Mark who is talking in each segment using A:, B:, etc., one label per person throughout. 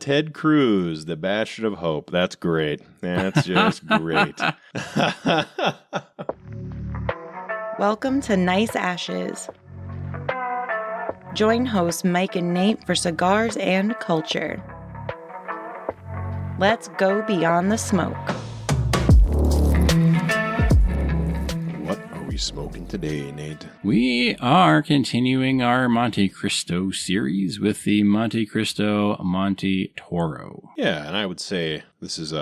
A: Ted Cruz, the Bastion of Hope. That's great. That's just great.
B: Welcome to Nice Ashes. Join hosts Mike and Nate for cigars and culture. Let's go beyond the smoke.
A: What are we smoking today, Nate?
C: We are continuing our Monte Cristo series with the Monte Cristo Monte Toro.
A: Yeah, and I would say this is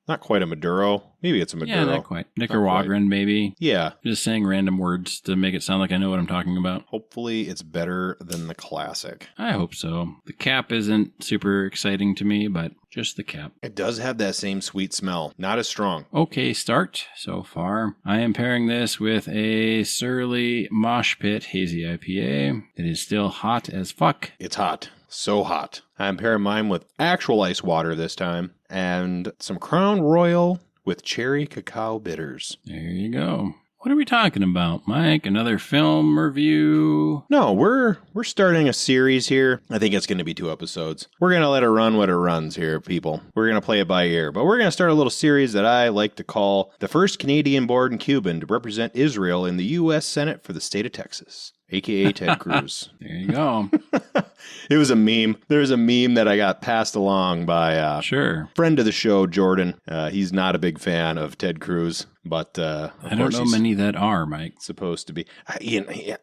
A: not quite a Maduro. Maybe it's a Maduro.
C: Yeah, not quite. Nicaraguan, maybe.
A: Yeah.
C: Just saying random words to make it sound like I know what I'm talking about.
A: Hopefully it's better than the classic.
C: I hope so. The cap isn't super exciting to me, but just the cap.
A: It does have that same sweet smell. Not as strong.
C: Okay, start so far. I am pairing this with a Surly Mosh Pit Hazy IPA. It is still hot as fuck.
A: It's hot. So hot. I'm pairing mine with actual ice water this time and some Crown Royal with cherry cacao bitters.
C: There you go. What are we talking about, Mike? Another film review?
A: No, we're starting a series here. I think it's going to be 2 episodes. We're going to let it run what it runs here, people. We're going to play it by ear. But we're going to start a little series that I like to call the first Canadian-born Cuban to represent Israel in the U.S. Senate for the state of Texas, a.k.a. Ted Cruz.
C: There you go.
A: It was a meme. There's a meme that I got passed along by
C: sure.
A: friend of the show, Jordan. He's not a big fan of Ted Cruz, but
C: I don't know many that are, Mike.
A: Supposed to be.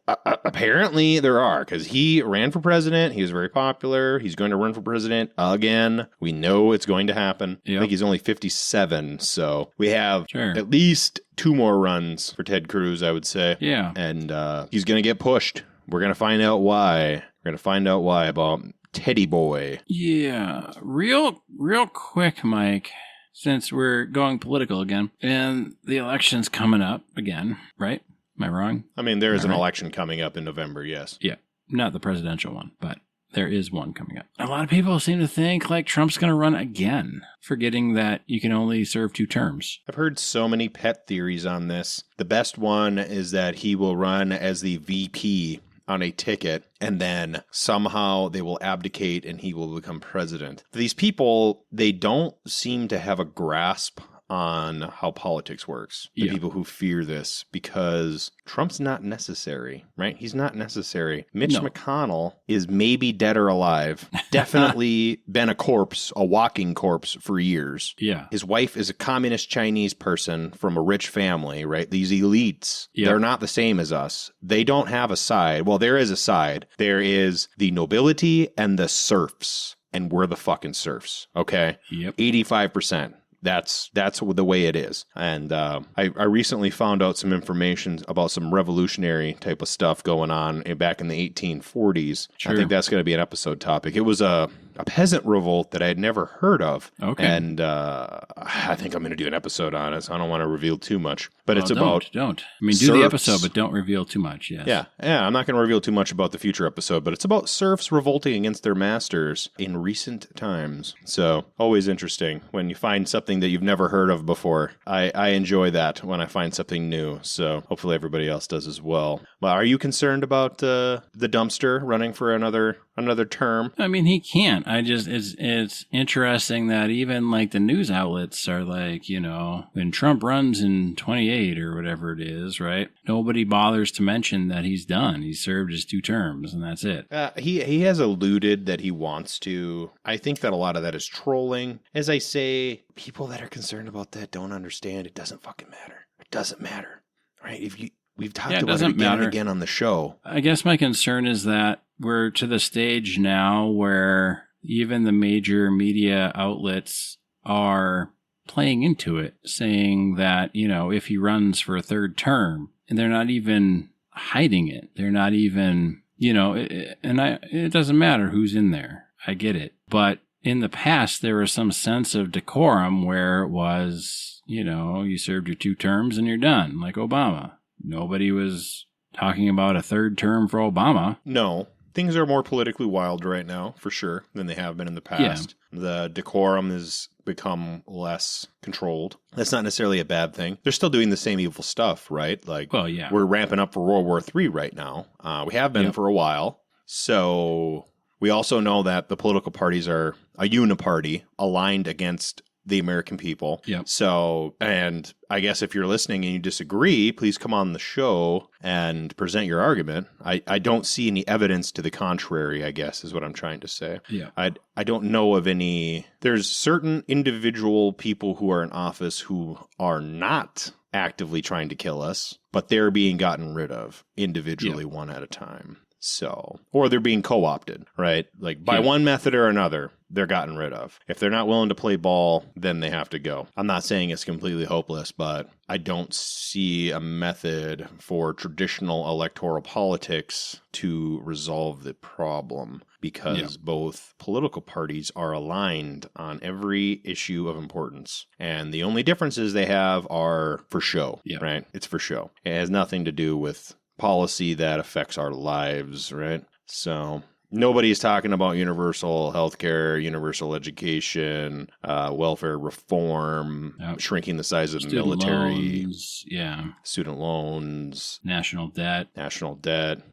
A: Apparently there are, because he ran for president. He was very popular. He's going to run for president again. We know it's going to happen. Yep. I think he's only 57, so we have at least 2 more runs for Ted Cruz, I would say.
C: Yeah.
A: And he's going to get pushed. We're going to find out why. We're going to find out why about Teddy Boy.
C: Yeah. Real quick, Mike, since we're going political again, and the election's coming up again, right? Am I wrong?
A: I mean, there is an election coming up in November, yes.
C: Yeah. Not the presidential one, but there is one coming up. A lot of people seem to think like Trump's going to run again, forgetting that you can only serve 2 terms.
A: I've heard so many pet theories on this. The best one is that he will run as the VP on a ticket, and then somehow they will abdicate and he will become president. These people, they don't seem to have a grasp on how politics works. The people who fear this, because Trump's not necessary, right? He's not necessary. Mitch McConnell is maybe dead or alive. Definitely been a corpse, a walking corpse for years.
C: Yeah.
A: His wife is a communist Chinese person from a rich family, right? These elites, they're not the same as us. They don't have a side. Well, there is a side. There is the nobility and the serfs. And we're the fucking serfs, okay?
C: Yep.
A: 85%. That's the way it is. And I recently found out some information about some revolutionary type of stuff going on back in the 1840s. Sure. I think that's going to be an episode topic. It was a peasant revolt that I had never heard of.
C: Okay.
A: And I think I'm going to do an episode on it, so I don't want to reveal too much. But it's
C: Don't. I mean, do
A: serfs.
C: the episode, but don't reveal too much, yes.
A: Yeah, I'm not going to reveal too much about the future episode, but it's about serfs revolting against their masters in recent times. So, always interesting when you find something that you've never heard of before. I enjoy that when I find something new, so hopefully everybody else does as well. Well, are you concerned about the dumpster running for another term?
C: I mean, he can't. It's interesting that even like the news outlets are like, when Trump runs in 28 or whatever it is, right? Nobody bothers to mention that he's done. He's served his 2 terms and that's it.
A: He has alluded that he wants to. I think that a lot of that is trolling. As I say, people that are concerned about that don't understand. It doesn't fucking matter. It doesn't matter, right? We've talked about it again and again on the show.
C: I guess my concern is that we're to the stage now where even the major media outlets are playing into it, saying that, if he runs for a 3rd term, and they're not even hiding it. They're not even, it doesn't matter who's in there. I get it. But in the past, there was some sense of decorum where it was, you served your 2 terms and you're done, like Obama. Nobody was talking about a 3rd term for Obama.
A: No. Things are more politically wild right now, for sure, than they have been in the past. Yeah. The decorum has become less controlled. That's not necessarily a bad thing. They're still doing the same evil stuff, right? Like,
C: well, yeah.
A: We're ramping up for World War III right now. We have been for a while. So We also know that the political parties are a uniparty aligned against the American people.
C: Yep.
A: So, and I guess if you're listening and you disagree, please come on the show and present your argument. I don't see any evidence to the contrary, I guess, is what I'm trying to say.
C: Yeah.
A: I don't know of any. There's certain individual people who are in office who are not actively trying to kill us, but they're being gotten rid of individually one at a time. So, or they're being co-opted, right? Like by one method or another, they're gotten rid of. If they're not willing to play ball, then they have to go. I'm not saying it's completely hopeless, but I don't see a method for traditional electoral politics to resolve the problem because both political parties are aligned on every issue of importance. And the only differences they have are for show, right? It's for show. It has nothing to do with policy that affects our lives, right? So nobody's talking about universal healthcare, universal education, welfare reform, shrinking the size of the military, student loans,
C: national debt.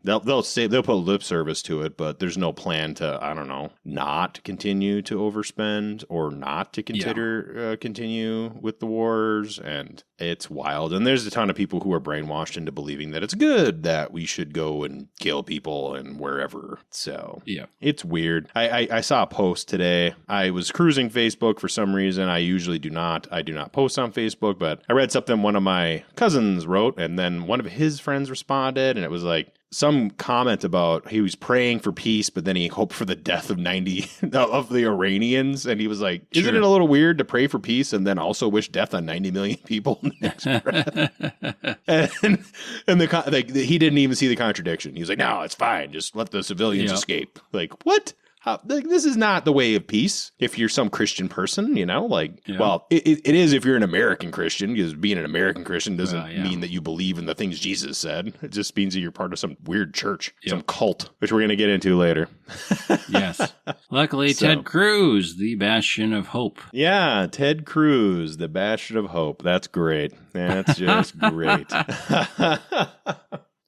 A: They'll put lip service to it, but there's no plan to, I don't know, not continue to overspend or not to continue with the wars. And it's wild. And there's a ton of people who are brainwashed into believing that it's good that we should go and kill people and wherever. So it's weird. I saw a post today. I was cruising Facebook for some reason. I usually do not. I do not post on Facebook, but I read something one of my cousins wrote, and then one of his friends responded, and it was like some comment about he was praying for peace, but then he hoped for the death of 90 of the Iranians. And he was like, isn't it a little weird to pray for peace and then also wish death on 90 million people in the next breath? and he didn't even see the contradiction. He was like, no, it's fine. Just let the civilians escape. Like, what? This is not the way of peace. If you're some Christian person, well, it is if you're an American Christian, because being an American Christian doesn't mean that you believe in the things Jesus said. It just means that you're part of some weird church, some cult, which we're going to get into later.
C: Yes. Luckily, Ted Cruz, the bastion of hope.
A: Yeah, Ted Cruz, the bastion of hope. That's great. That's just great.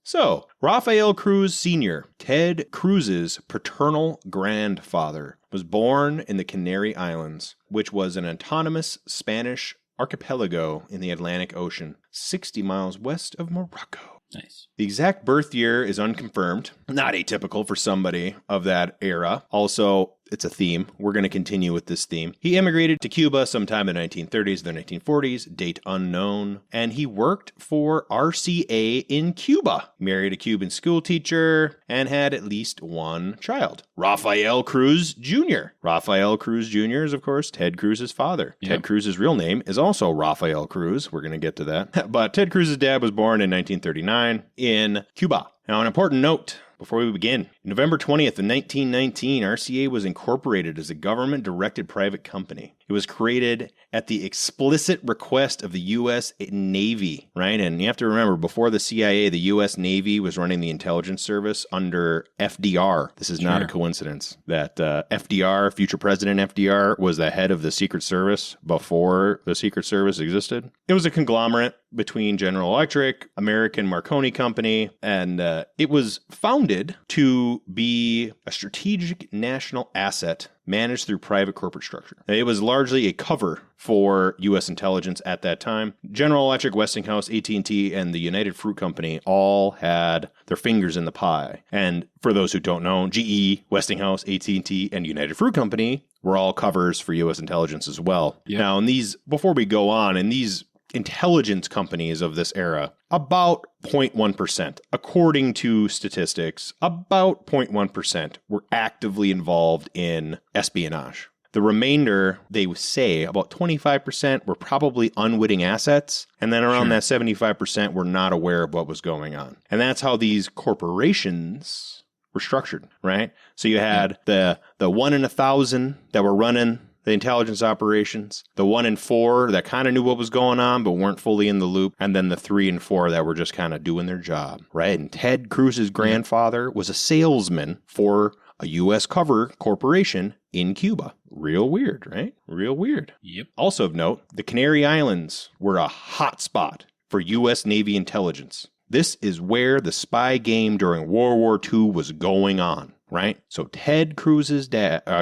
A: So, Rafael Cruz Sr., Ted Cruz's paternal grandfather, was born in the Canary Islands, which was an autonomous Spanish archipelago in the Atlantic Ocean, 60 miles west of Morocco.
C: Nice.
A: The exact birth year is unconfirmed, not atypical for somebody of that era. Also, it's a theme. We're going to continue with this theme. He immigrated to Cuba sometime in the 1930s or the 1940s, date unknown, and he worked for RCA in Cuba. Married a Cuban school teacher and had at least one child, Rafael Cruz Jr. Rafael Cruz Jr. is, of course, Ted Cruz's father. Yep. Ted Cruz's real name is also Rafael Cruz. We're going to get to that. But Ted Cruz's dad was born in 1939 in Cuba. Now, an important note before we begin. November 20th of 1919, RCA was incorporated as a government-directed private company. It was created at the explicit request of the U.S. Navy, right? And you have to remember, before the CIA, the U.S. Navy was running the intelligence service under FDR. This is not a coincidence that FDR, future President FDR, was the head of the Secret Service before the Secret Service existed. It was a conglomerate between General Electric, American Marconi Company, and it was founded to be a strategic national asset managed through private corporate structure. It was largely a cover for U.S. intelligence at that time. General Electric, Westinghouse, AT&T, and the United Fruit Company all had their fingers in the pie. And for those who don't know, GE, Westinghouse, AT&T, and United Fruit Company were all covers for U.S. intelligence as well. Yep. Now, in these, before we go on, in these intelligence companies of this era, about 0.1%, according to statistics, about 0.1% were actively involved in espionage. The remainder, they say, about 25% were probably unwitting assets, and then around that 75% were not aware of what was going on. And that's how these corporations were structured, right? So you had the 1 in 1,000 that were running the intelligence operations, the 1 in 4 that kind of knew what was going on but weren't fully in the loop, and then the 3 and 4 that were just kind of doing their job, right? And Ted Cruz's grandfather was a salesman for a U.S. cover corporation in Cuba. Real weird, right? Real weird.
C: Yep.
A: Also of note, the Canary Islands were a hot spot for U.S. Navy intelligence. This is where the spy game during World War II was going on. right? So Ted Cruz's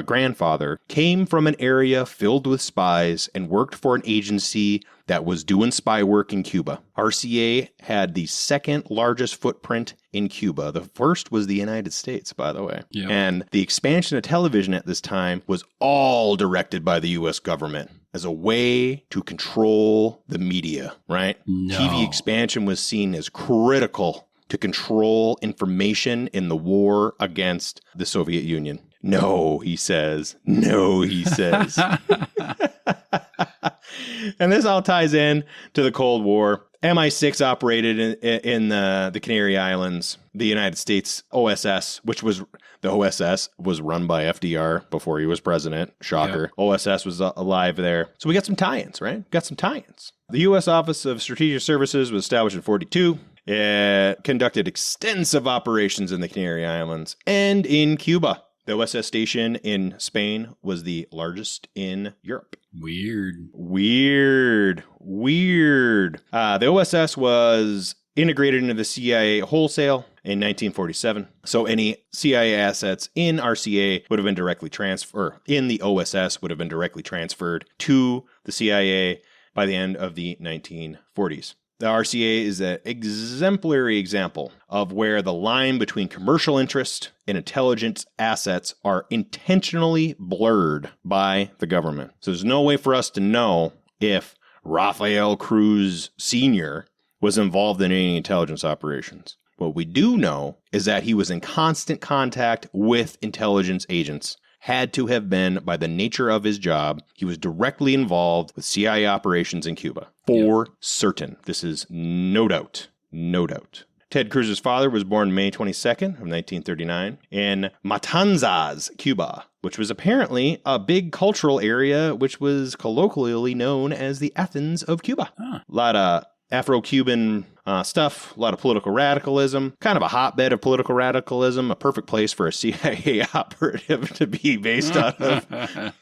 A: grandfather came from an area filled with spies and worked for an agency that was doing spy work in Cuba. RCA had the second largest footprint in Cuba. The first was the United States, by the way.
C: Yep.
A: And the expansion of television at this time was all directed by the U.S. government as a way to control the media, right?
C: No.
A: TV expansion was seen as critical to control information in the war against the Soviet Union. No, he says. No, he says. And this all ties in to the Cold War. MI6 operated in the Canary Islands. The United States OSS, which was the OSS was run by FDR before he was president. Shocker. Yep. OSS was alive there. So we got some tie-ins, right? Got some tie-ins. The U.S. Office of Strategic Services was established in 1942. It conducted extensive operations in the Canary Islands and in Cuba. The OSS station in Spain was the largest in Europe.
C: Weird.
A: The OSS was integrated into the CIA wholesale in 1947. So any CIA assets in RCA would have been directly transferred, in the OSS would have been directly transferred to the CIA by the end of the 1940s. The RCA is an exemplary example of where the line between commercial interest and intelligence assets are intentionally blurred by the government. So there's no way for us to know if Rafael Cruz Sr. was involved in any intelligence operations. What we do know is that he was in constant contact with intelligence agents. Had to have been by the nature of his job. He was directly involved with CIA operations in Cuba. For certain. This is no doubt. No doubt. Ted Cruz's father was born May 22nd of 1939 in Matanzas, Cuba, which was apparently a big cultural area which was colloquially known as the Athens of Cuba. A lot of Afro-Cuban stuff, a lot of political radicalism, kind of a hotbed of political radicalism, a perfect place for a CIA operative to be based out of.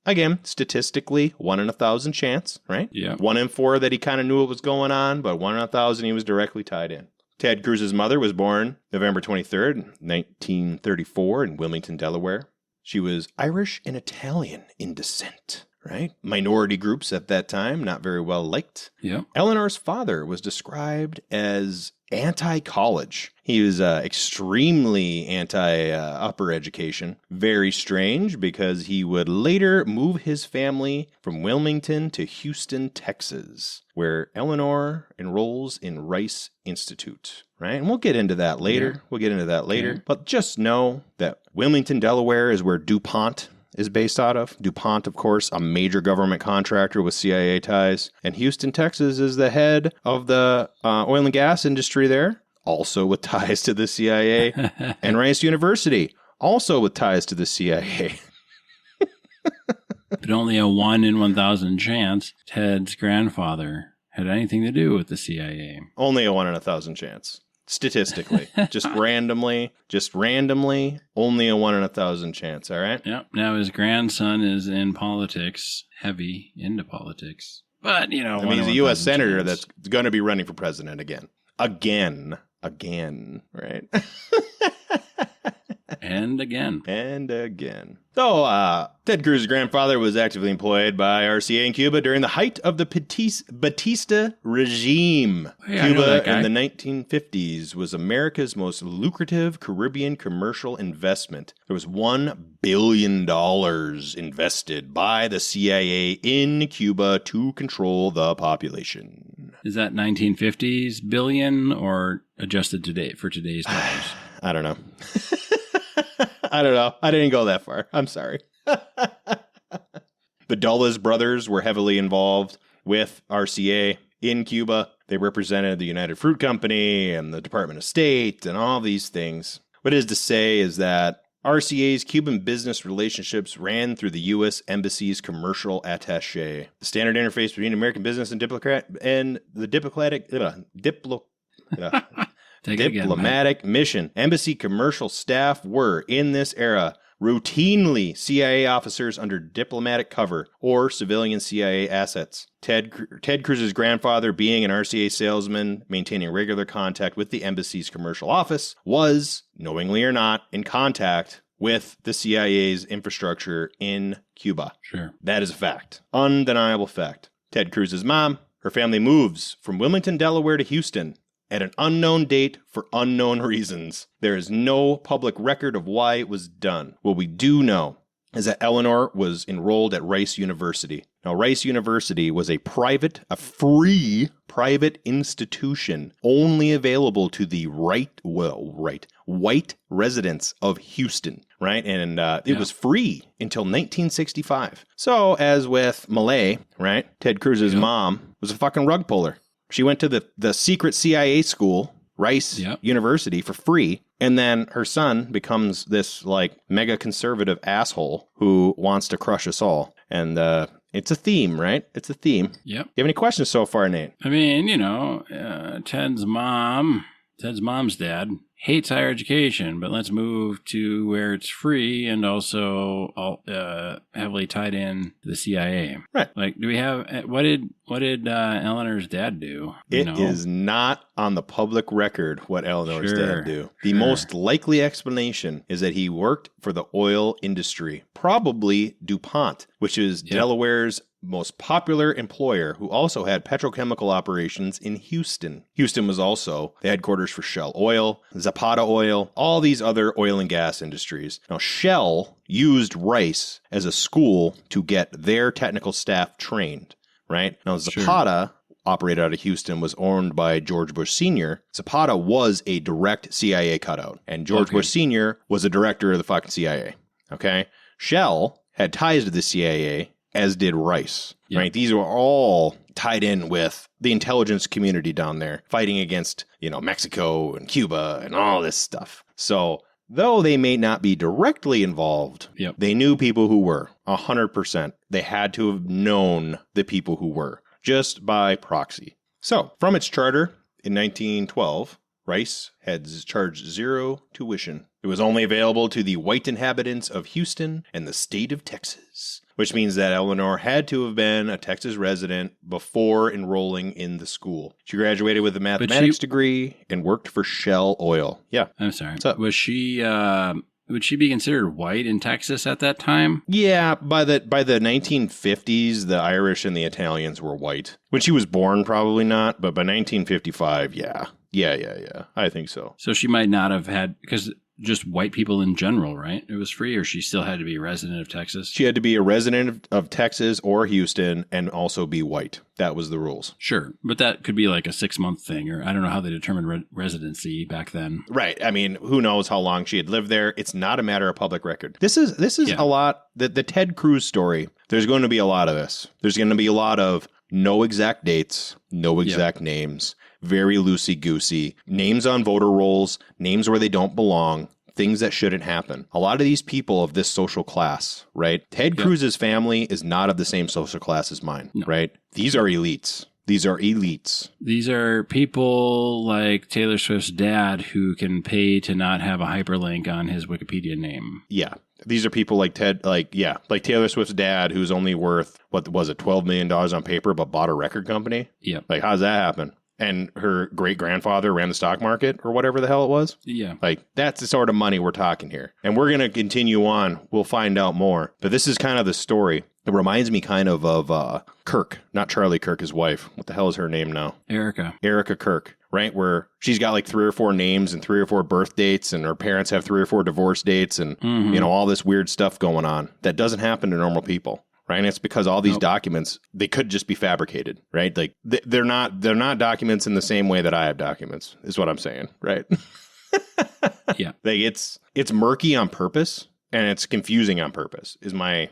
A: Again, statistically, 1 in 1,000 chance, right?
C: Yeah.
A: 1 in 4 that he kind of knew what was going on, but 1 in 1,000 he was directly tied in. Ted Cruz's mother was born November 23rd, 1934 in Wilmington, Delaware. She was Irish and Italian in descent. Right? Minority groups at that time, not very well liked.
C: Yeah.
A: Eleanor's father was described as anti-college. He was extremely anti-upper education. Very strange because he would later move his family from Wilmington to Houston, Texas, where Eleanor enrolls in Rice Institute. Right? And we'll get into that later.
C: Okay.
A: But just know that Wilmington, Delaware is where DuPont is based out of. DuPont, of course, a major government contractor with CIA ties. And Houston, Texas is the head of the oil and gas industry there, also with ties to the CIA. And Rice University, also with ties to the CIA.
C: But only a 1 in 1,000 chance Ted's grandfather had anything to do with the CIA.
A: Only a 1 in 1,000 chance. Statistically, just randomly, only a 1 in 1,000 chance, all right?
C: Yep. Now his grandson is in politics, heavy into politics. But, you know,
A: I mean, he's a U.S. senator that's going to be running for president again. Again, right?
C: And again.
A: So, Ted Cruz's grandfather was actively employed by RCA in Cuba during the height of the Batista regime.
C: Hey, I know that
A: Cuba
C: guy.
A: in the 1950s was America's most lucrative Caribbean commercial investment. There was $1 billion invested by the CIA in Cuba to control the population.
C: Is that 1950s billion or adjusted today for today's dollars?
A: I don't know. I didn't go that far. I'm sorry. The Dulles brothers were heavily involved with RCA in Cuba. They represented the United Fruit Company and the Department of State and all these things. What it is to say is that RCA's Cuban business relationships ran through the U.S. Embassy's commercial attaché. The standard interface between American business and diplomatic mission. Embassy commercial staff were, in this era, routinely CIA officers under diplomatic cover or civilian CIA assets. Ted Cruz's grandfather, being an RCA salesman, maintaining regular contact with the embassy's commercial office, was, knowingly or not, in contact with the CIA's infrastructure in Cuba.
C: Sure.
A: That is a fact. Undeniable fact. Ted Cruz's mom, her family moves from Wilmington, Delaware to Houston at an unknown date for unknown reasons. There is no public record of why it was done. What we do know is that Eleanor was enrolled at Rice University. Now, Rice University was a free private institution only available to the white residents of Houston, right? And it was free until 1965. So, as with Malay, right, Ted Cruz's mom was a fucking rug puller. She went to the secret CIA school, Rice University, for free. And then her son becomes this like mega conservative asshole who wants to crush us all. And it's a theme, right? It's a theme.
C: Yep.
A: You have any questions so far, Nate?
C: I mean, Ted's mom's dad hates higher education, but let's move to where it's free and also heavily tied in to the CIA.
A: Right.
C: Like, do we have what did Eleanor's dad do?
A: It is not on the public record what Eleanor's dad do. The most likely explanation is that he worked for the oil industry, probably DuPont, which is Delaware's most popular employer, who also had petrochemical operations in Houston. Houston was also the headquarters for Shell Oil, Zapata Oil, all these other oil and gas industries. Now, Shell used Rice as a school to get their technical staff trained, right? Now, Zapata, operated out of Houston, was owned by George Bush Sr. Zapata was a direct CIA cutout, and George Bush Sr. was a director of the fucking CIA, okay? Shell had ties to the CIA, as did Rice, right? These were all tied in with the intelligence community down there, fighting against, Mexico and Cuba and all this stuff. So, though they may not be directly involved, they knew people who were, 100%. They had to have known the people who were, just by proxy. So, from its charter in 1912, Rice had charged zero tuition. It was only available to the white inhabitants of Houston and the state of Texas, which means that Eleanor had to have been a Texas resident before enrolling in the school. She graduated with a mathematics degree and worked for Shell Oil. Yeah.
C: I'm sorry. Was she... would she be considered white in Texas at that time?
A: Yeah, by the 1950s, the Irish and the Italians were white. When she was born, probably not, but by 1955, yeah. Yeah. I think so.
C: So she might not have had, because just white people in general, right? It was free, or she still had to be a resident of Texas?
A: She had to be a resident of Texas or Houston and also be white. That was the rules.
C: Sure. But that could be like a 6-month thing, or I don't know how they determined residency back then.
A: Right. I mean, who knows how long she had lived there. It's not a matter of public record. This is a lot, the Ted Cruz story, there's going to be a lot of this. There's going to be a lot of no exact dates, no exact names, very loosey-goosey, names on voter rolls, names where they don't belong, things that shouldn't happen. A lot of these people of this social class, right? Ted Cruz's family is not of the same social class as mine, right? These are elites. These are elites.
C: These are people like Taylor Swift's dad who can pay to not have a hyperlink on his Wikipedia name.
A: Yeah. These are people like like Taylor Swift's dad, who's only worth, what was it, $12 million on paper, but bought a record company?
C: Yeah.
A: Like, how does that happen? And her great-grandfather ran the stock market or whatever the hell it was?
C: Yeah.
A: Like, that's the sort of money we're talking here. And we're going to continue on. We'll find out more. But this is kind of the story. It reminds me kind of Kirk, not Charlie Kirk, his wife. What the hell is her name now?
C: Erica
A: Kirk, right? Where she's got like 3 or 4 names and 3 or 4 birth dates, and her parents have 3 or 4 divorce dates, and, all this weird stuff going on that doesn't happen to normal people. Right. And it's because all these documents, they could just be fabricated. Right. Like they're not documents in the same way that I have documents, is what I'm saying. Right.
C: Yeah.
A: Like it's murky on purpose, and it's confusing on purpose, is my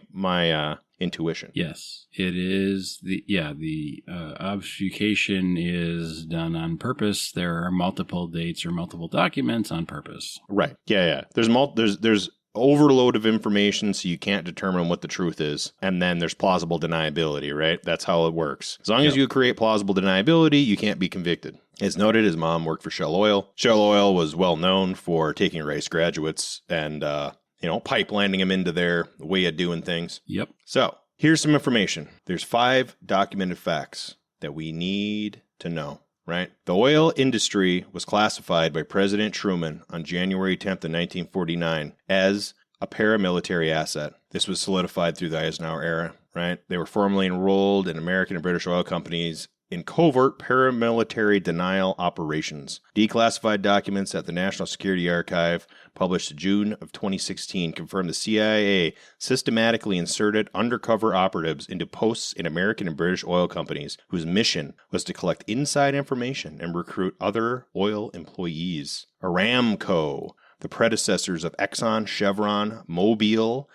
A: intuition.
C: Yes, it is. The obfuscation is done on purpose. There are multiple dates or multiple documents on purpose.
A: Right. Yeah. There's overload of information, so you can't determine what the truth is. And then there's plausible deniability, right? That's how it works. As long as you create plausible deniability, you can't be convicted. As noted, his mom worked for Shell Oil. Shell Oil was well known for taking Rice graduates and pipelining them into their way of doing things.
C: Yep.
A: So here's some information. There's 5 documented facts that we need to know, right? The oil industry was classified by President Truman on January 10th of 1949 as a paramilitary asset. This was solidified through the Eisenhower era, right? They were formally enrolled in American and British oil companies in covert paramilitary denial operations. Declassified documents at the National Security Archive, published June of 2016, confirmed the CIA systematically inserted undercover operatives into posts in American and British oil companies whose mission was to collect inside information and recruit other oil employees. Aramco, the predecessors of Exxon, Chevron, Mobil,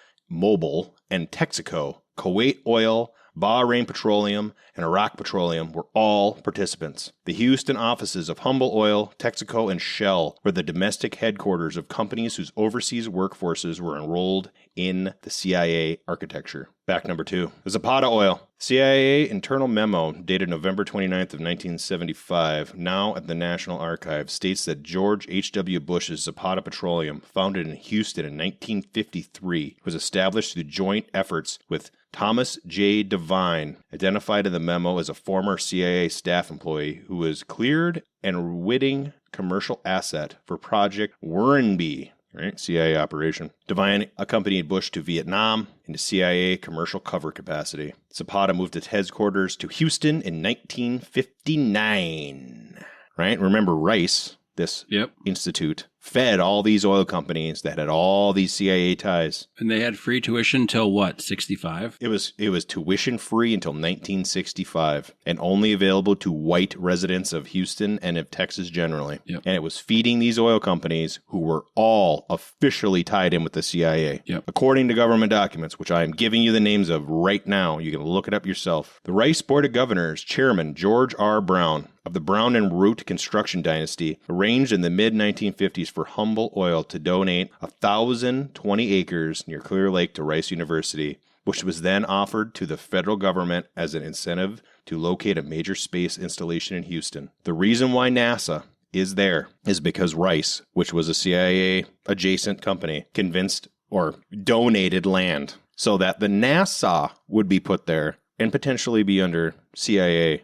A: and Texaco, Kuwait Oil, Bahrain Petroleum, and Iraq Petroleum were all participants. The Houston offices of Humble Oil, Texaco, and Shell were the domestic headquarters of companies whose overseas workforces were enrolled in the CIA architecture. Fact number 2. The Zapata Oil. CIA internal memo dated November 29th of 1975, now at the National Archive, states that George H.W. Bush's Zapata Petroleum, founded in Houston in 1953, was established through joint efforts with Thomas J. Devine, identified in the memo as a former CIA staff employee who was cleared and witting commercial asset for Project Wernby, right? CIA operation. Devine accompanied Bush to Vietnam into CIA commercial cover capacity. Zapata moved its headquarters to Houston in 1959, right? Remember Rice, this institute, fed all these oil companies that had all these CIA ties.
C: And they had free tuition till what, 65?
A: It was tuition free until 1965 and only available to white residents of Houston and of Texas generally.
C: Yep.
A: And it was feeding these oil companies who were all officially tied in with the CIA.
C: Yep.
A: According to government documents, which I am giving you the names of right now, you can look it up yourself. The Rice Board of Governors Chairman George R. Brown of the Brown and Root construction dynasty arranged in the mid-1950s for Humble Oil to donate 1,020 acres near Clear Lake to Rice University, which was then offered to the federal government as an incentive to locate a major space installation in Houston. The reason why NASA is there is because Rice, which was a CIA adjacent company, convinced or donated land so that the NASA would be put there and potentially be under CIA,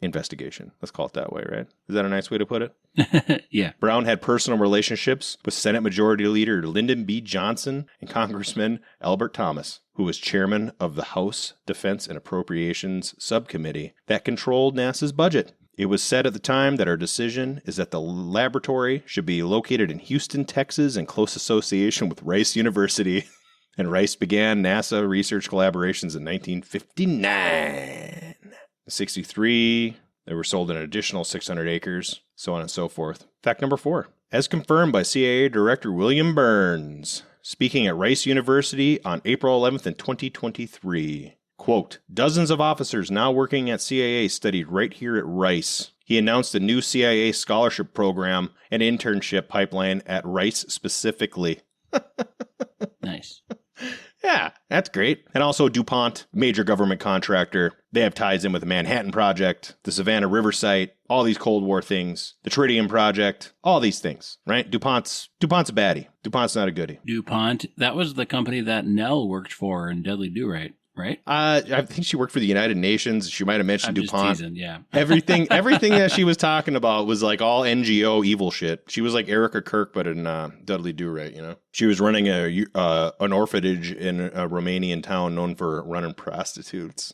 A: investigation. Let's call it that way, right? Is that a nice way to put it?
C: Yeah.
A: Brown had personal relationships with Senate Majority Leader Lyndon B. Johnson and Congressman Albert Thomas, who was chairman of the House Defense and Appropriations Subcommittee that controlled NASA's budget. It was said at the time that our decision is that the laboratory should be located in Houston, Texas, in close association with Rice University. And Rice began NASA research collaborations in 1959. In 1963, they were sold an additional 600 acres, so on and so forth. Fact number 4. As confirmed by CIA Director William Burns, speaking at Rice University on April 11th in 2023, quote, dozens of officers now working at CIA studied right here at Rice. He announced a new CIA scholarship program and internship pipeline at Rice specifically.
C: Nice.
A: Yeah, that's great. And also DuPont, major government contractor. They have ties in with the Manhattan Project, the Savannah River Site, all these Cold War things, the Tritium Project, all these things, right? DuPont's a baddie. DuPont's not a goodie.
C: DuPont, that was the company that Nell worked for in Deadly Do-Right, right?
A: I think she worked for the United Nations. She might have mentioned
C: I'm
A: DuPont.
C: Just teasing, yeah.
A: everything that she was talking about was like all NGO evil shit. She was like Erica Kirk, but in Dudley Do-Right, She was running an orphanage in a Romanian town known for running prostitutes.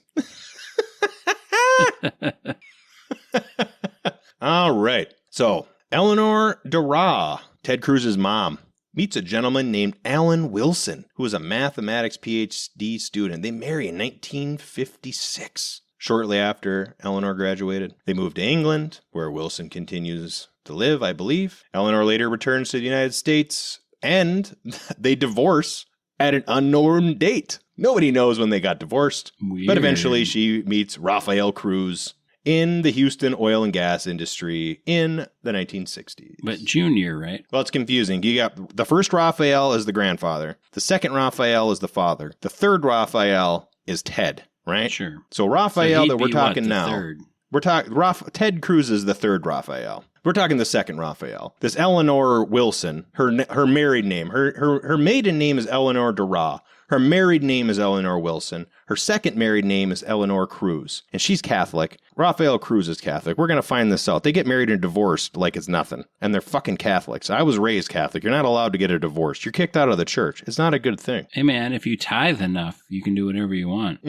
A: All right. So Eleanor Dara, Ted Cruz's mom, meets a gentleman named Alan Wilson, who is a mathematics PhD student. They marry in 1956. Shortly after Eleanor graduated, they moved to England, where Wilson continues to live, I believe. Eleanor later returns to the United States, and they divorce at an unknown date. Nobody knows when they got divorced,
C: Weird.
A: But eventually she meets Rafael Cruz in the Houston oil and gas industry in the 1960s.
C: But Junior, right?
A: Well, it's confusing. You got the first Rafael is the grandfather. The second Rafael is the father. The third Rafael is Ted, right?
C: Sure.
A: So Rafael
C: So
A: that we're
C: he'd be,
A: talking
C: the
A: now.
C: third?
A: We're talking Ted Cruz is the third Rafael. We're talking the second Raphael. This Eleanor Wilson, her married name, her maiden name is Eleanor Dura. Her married name is Eleanor Wilson. Her second married name is Eleanor Cruz. And she's Catholic. Raphael Cruz is Catholic. We're going to find this out. They get married and divorced like it's nothing. And they're fucking Catholics. I was raised Catholic. You're not allowed to get a divorce. You're kicked out of the church. It's not a good thing.
C: Hey, man, if you tithe enough, you can do whatever you want.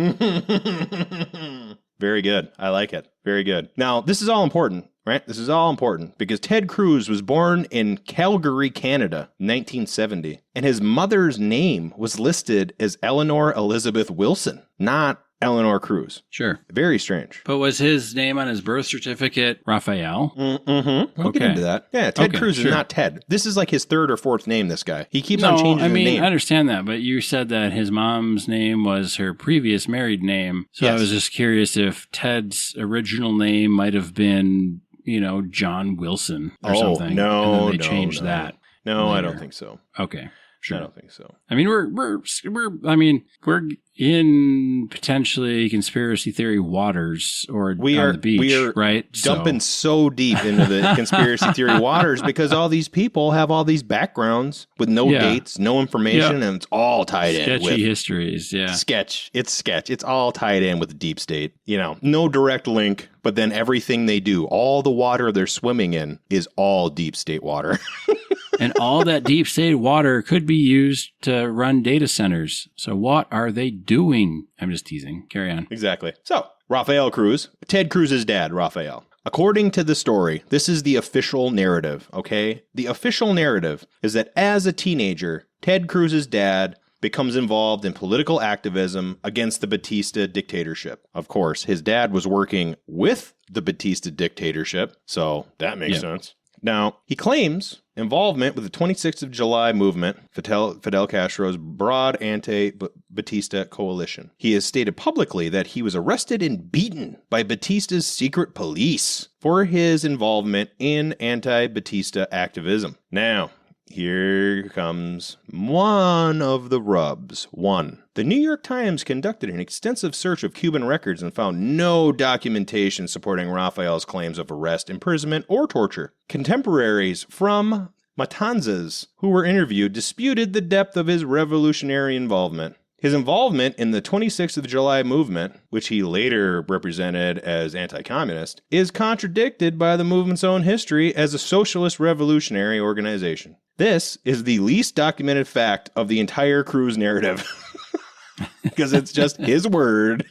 A: Very good. I like it. Very good. Now, this is all important, right? This is all important because Ted Cruz was born in Calgary, Canada, 1970, and his mother's name was listed as Eleanor Elizabeth Wilson, not Eleanor Cruz.
C: Sure.
A: Very strange.
C: But was his name on his birth certificate Raphael?
A: Mm-hmm. We'll get into that. Yeah, Ted Cruz is not Ted. This is like his third or fourth name, this guy. He keeps on changing his name.
C: I understand that, but you said that his mom's name was her previous married name. So yes. I was just curious if Ted's original name might have been, John Wilson or something.
A: No,
C: and then they changed that.
A: No, later. I don't think so.
C: Okay. Sure.
A: I don't think so.
C: I mean, we're in potentially conspiracy theory waters or on the beach,
A: we are
C: right?
A: Dumping so deep into the conspiracy theory waters because all these people have all these backgrounds with no dates, no information, and it's all tied in with
C: sketchy histories. Yeah,
A: sketch. It's all tied in with the deep state. No direct link, but then everything they do, all the water they're swimming in, is all deep state water.
C: And all that deep state water could be used to run data centers. So what are they doing? I'm just teasing. Carry on.
A: Exactly. So, Raphael Cruz, Ted Cruz's dad, Raphael. According to the story, this is the official narrative, okay? The official narrative is that as a teenager, Ted Cruz's dad becomes involved in political activism against the Batista dictatorship. Of course, his dad was working with the Batista dictatorship, so that makes sense. Now, he claims involvement with the 26th of July movement, Fidel Castro's broad anti-Batista coalition. He has stated publicly that he was arrested and beaten by Batista's secret police for his involvement in anti-Batista activism. Now, here comes one of the rubs. One, the New York Times conducted an extensive search of Cuban records and found no documentation supporting Raphael's claims of arrest, imprisonment, or torture. Contemporaries from Matanzas who were interviewed disputed the depth of his revolutionary involvement. His involvement in the 26th of July movement, which he later represented as anti-communist, is contradicted by the movement's own history as a socialist revolutionary organization. This is the least documented fact of the entire Cruz narrative, because it's just his word.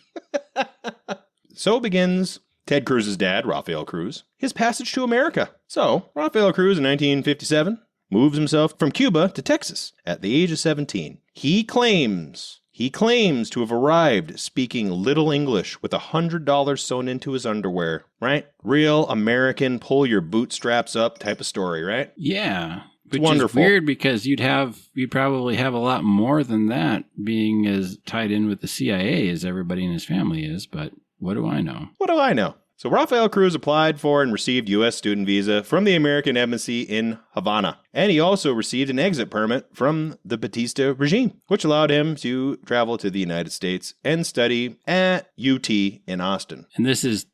A: So begins Ted Cruz's dad, Raphael Cruz, his passage to America. So, Raphael Cruz in 1957 moves himself from Cuba to Texas at the age of 17. He claims to have arrived speaking little English with $100 sewn into his underwear, right? Real American pull your bootstraps up type of story, right?
C: Yeah.
A: Which
C: wonderful. Is weird because you'd probably have a lot more than that, being as tied in with the CIA as everybody in his family is, but what do I know?
A: What do I know? So Raphael Cruz applied for and received U.S. student visa from the American Embassy in Havana. And he also received an exit permit from the Batista regime, which allowed him to travel to the United States and study at UT in Austin.
C: And this is,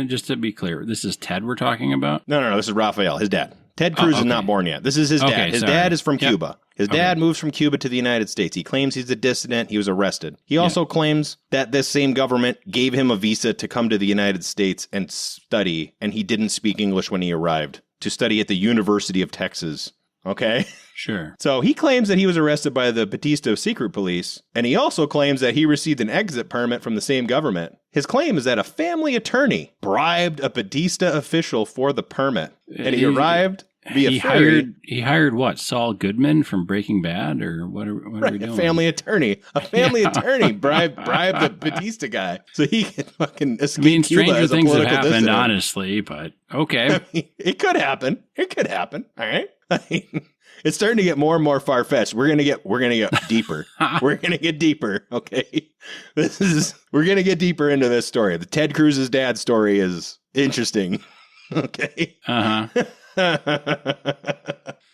C: just to be clear, this is Ted we're talking about?
A: No, this is Raphael, his dad. Ted Cruz is not born yet. This is his dad. His dad is from Cuba. His dad moves from Cuba to the United States. He claims he's a dissident. He was arrested. He also claims that this same government gave him a visa to come to the United States and study, and he didn't speak English when he arrived, to study at the University of Texas. Okay?
C: Sure.
A: So he claims that he was arrested by the Batista secret police, and he also claims that he received an exit permit from the same government. His claim is that a family attorney bribed a Batista official for the permit, and he arrived via ferry.
C: He hired what? Saul Goodman from Breaking Bad, or what are we doing?
A: A family attorney bribed the Batista guy so he could fucking escape Cuba
C: stranger
A: as a
C: things have
A: political
C: happened,
A: dissident.
C: Honestly, but okay.
A: I mean, it could happen. All right. I mean, it's starting to get more and more far-fetched. We're gonna get deeper. We're gonna get deeper. Okay. We're gonna get deeper into this story. The Ted Cruz's dad story is interesting. Okay.
C: Uh-huh.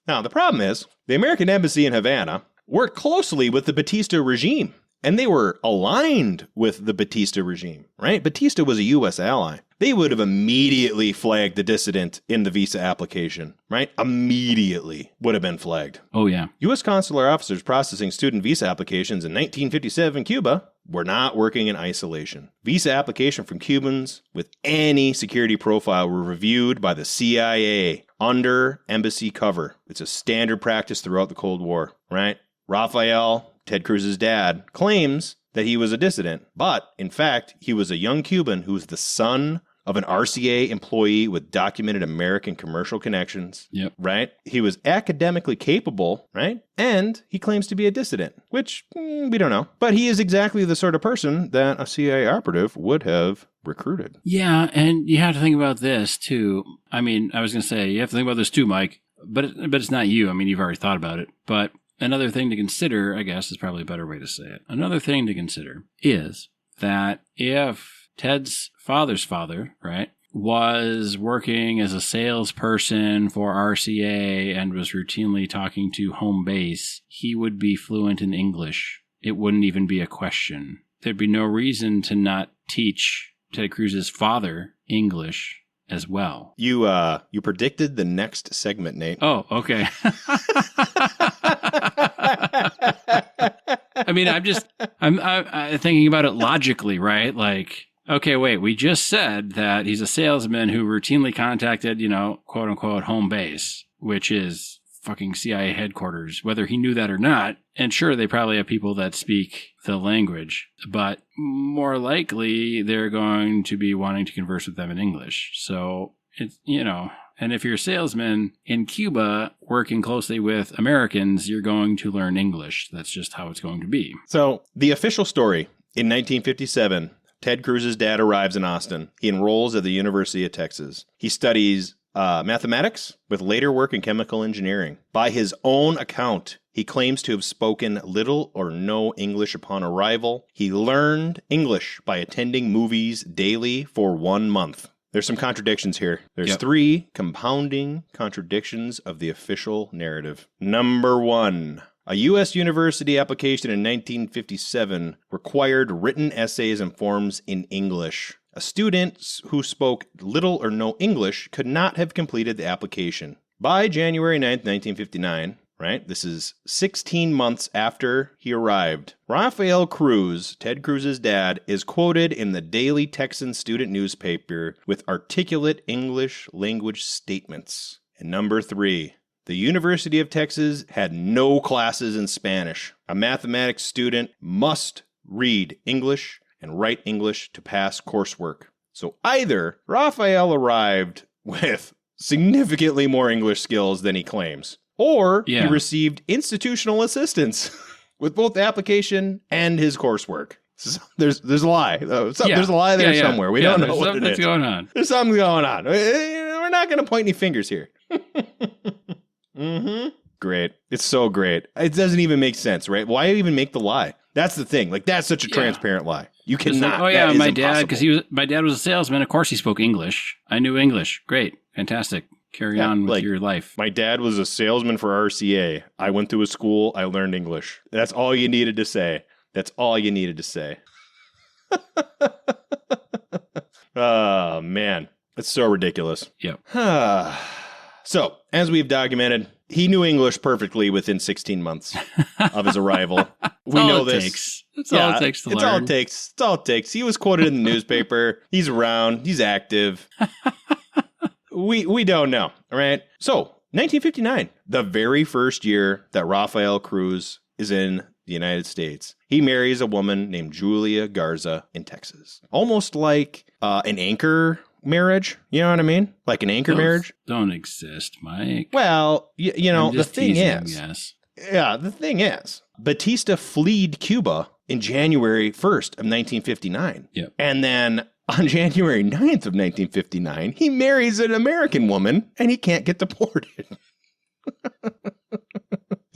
A: Now, the problem is, the American Embassy in Havana worked closely with the Batista regime, and they were aligned with the Batista regime, right? Batista was a U.S. ally. they would have immediately flagged the dissident in the visa application, right? Immediately would have been flagged.
C: Oh, yeah.
A: U.S. consular officers processing student visa applications in 1957 Cuba were not working in isolation. Visa application from Cubans with any security profile were reviewed by the CIA under embassy cover. It's a standard practice throughout the Cold War, right? Rafael, Ted Cruz's dad, claims that he was a dissident, but in fact, he was a young Cuban who was the son of an RCA employee with documented American commercial connections, right? He was academically capable, right? And he claims to be a dissident, which we don't know. But he is exactly the sort of person that a CIA operative would have recruited.
C: Yeah, and you have to think about this, too. I mean, I was going to say, you have to think about this, too, Mike, but it's not you. I mean, you've already thought about it. But another thing to consider, I guess, is probably a better way to say it. Another thing to consider is that if Ted's father's father, right, was working as a salesperson for RCA and was routinely talking to home base, he would be fluent in English. It wouldn't even be a question. There'd be no reason to not teach Ted Cruz's father English as well.
A: You predicted the next segment, Nate.
C: Oh, okay. I mean, I'm thinking about it logically, right? Like, okay, wait, we just said that he's a salesman who routinely contacted, quote unquote, home base, which is fucking CIA headquarters, whether he knew that or not. And sure, they probably have people that speak the language, but more likely they're going to be wanting to converse with them in English. So it's, and if you're a salesman in Cuba working closely with Americans, you're going to learn English. That's just how it's going to be.
A: So the official story in 1957, Ted Cruz's dad arrives in Austin. He enrolls at the University of Texas. He studies mathematics with later work in chemical engineering. By his own account, he claims to have spoken little or no English upon arrival. He learned English by attending movies daily for 1 month. There's some contradictions here. There's 3 compounding contradictions of the official narrative. Number 1. A U.S. university application in 1957 required written essays and forms in English. A student who spoke little or no English could not have completed the application. By January 9th, 1959, right, this is 16 months after he arrived, Rafael Cruz, Ted Cruz's dad, is quoted in the Daily Texan student newspaper with articulate English language statements. And number 3. The University of Texas had no classes in Spanish. A mathematics student must read English and write English to pass coursework. So either Rafael arrived with significantly more English skills than he claims, or he received institutional assistance with both the application and his coursework. So there's a lie. There's a lie there somewhere. We don't know what it is.
C: Going on.
A: There's something going on. We're not going to point any fingers here. Great. It's so great. It doesn't even make sense, right? Why even make the lie? That's the thing. Like, that's such a transparent lie. You cannot.
C: Like, my dad, because my dad was a salesman. Of course, he spoke English. I knew English. Great, fantastic. Carry on with your life.
A: My dad was a salesman for RCA. I went to a school. I learned English. That's all you needed to say. That's all you needed to say. Oh man, it's so ridiculous.
C: Yep.
A: So, as we've documented, he knew English perfectly within 16 months of his arrival. We know this.
C: That's all it takes to learn.
A: It's all it takes. He was quoted in the newspaper. He's around. He's active. We don't know, all right? So, 1959, the very first year that Rafael Cruz is in the United States, he marries a woman named Julia Garza in Texas. Almost like an anchor marriage, you know what I mean? Like an anchor marriage.
C: Don't exist, Mike.
A: Well, you know, the thing is,
C: yes.
A: Yeah, the thing is, Batista fled Cuba in January 1st of 1959.
C: Yep.
A: And then on January 9th of 1959, he marries an American woman and he can't get deported.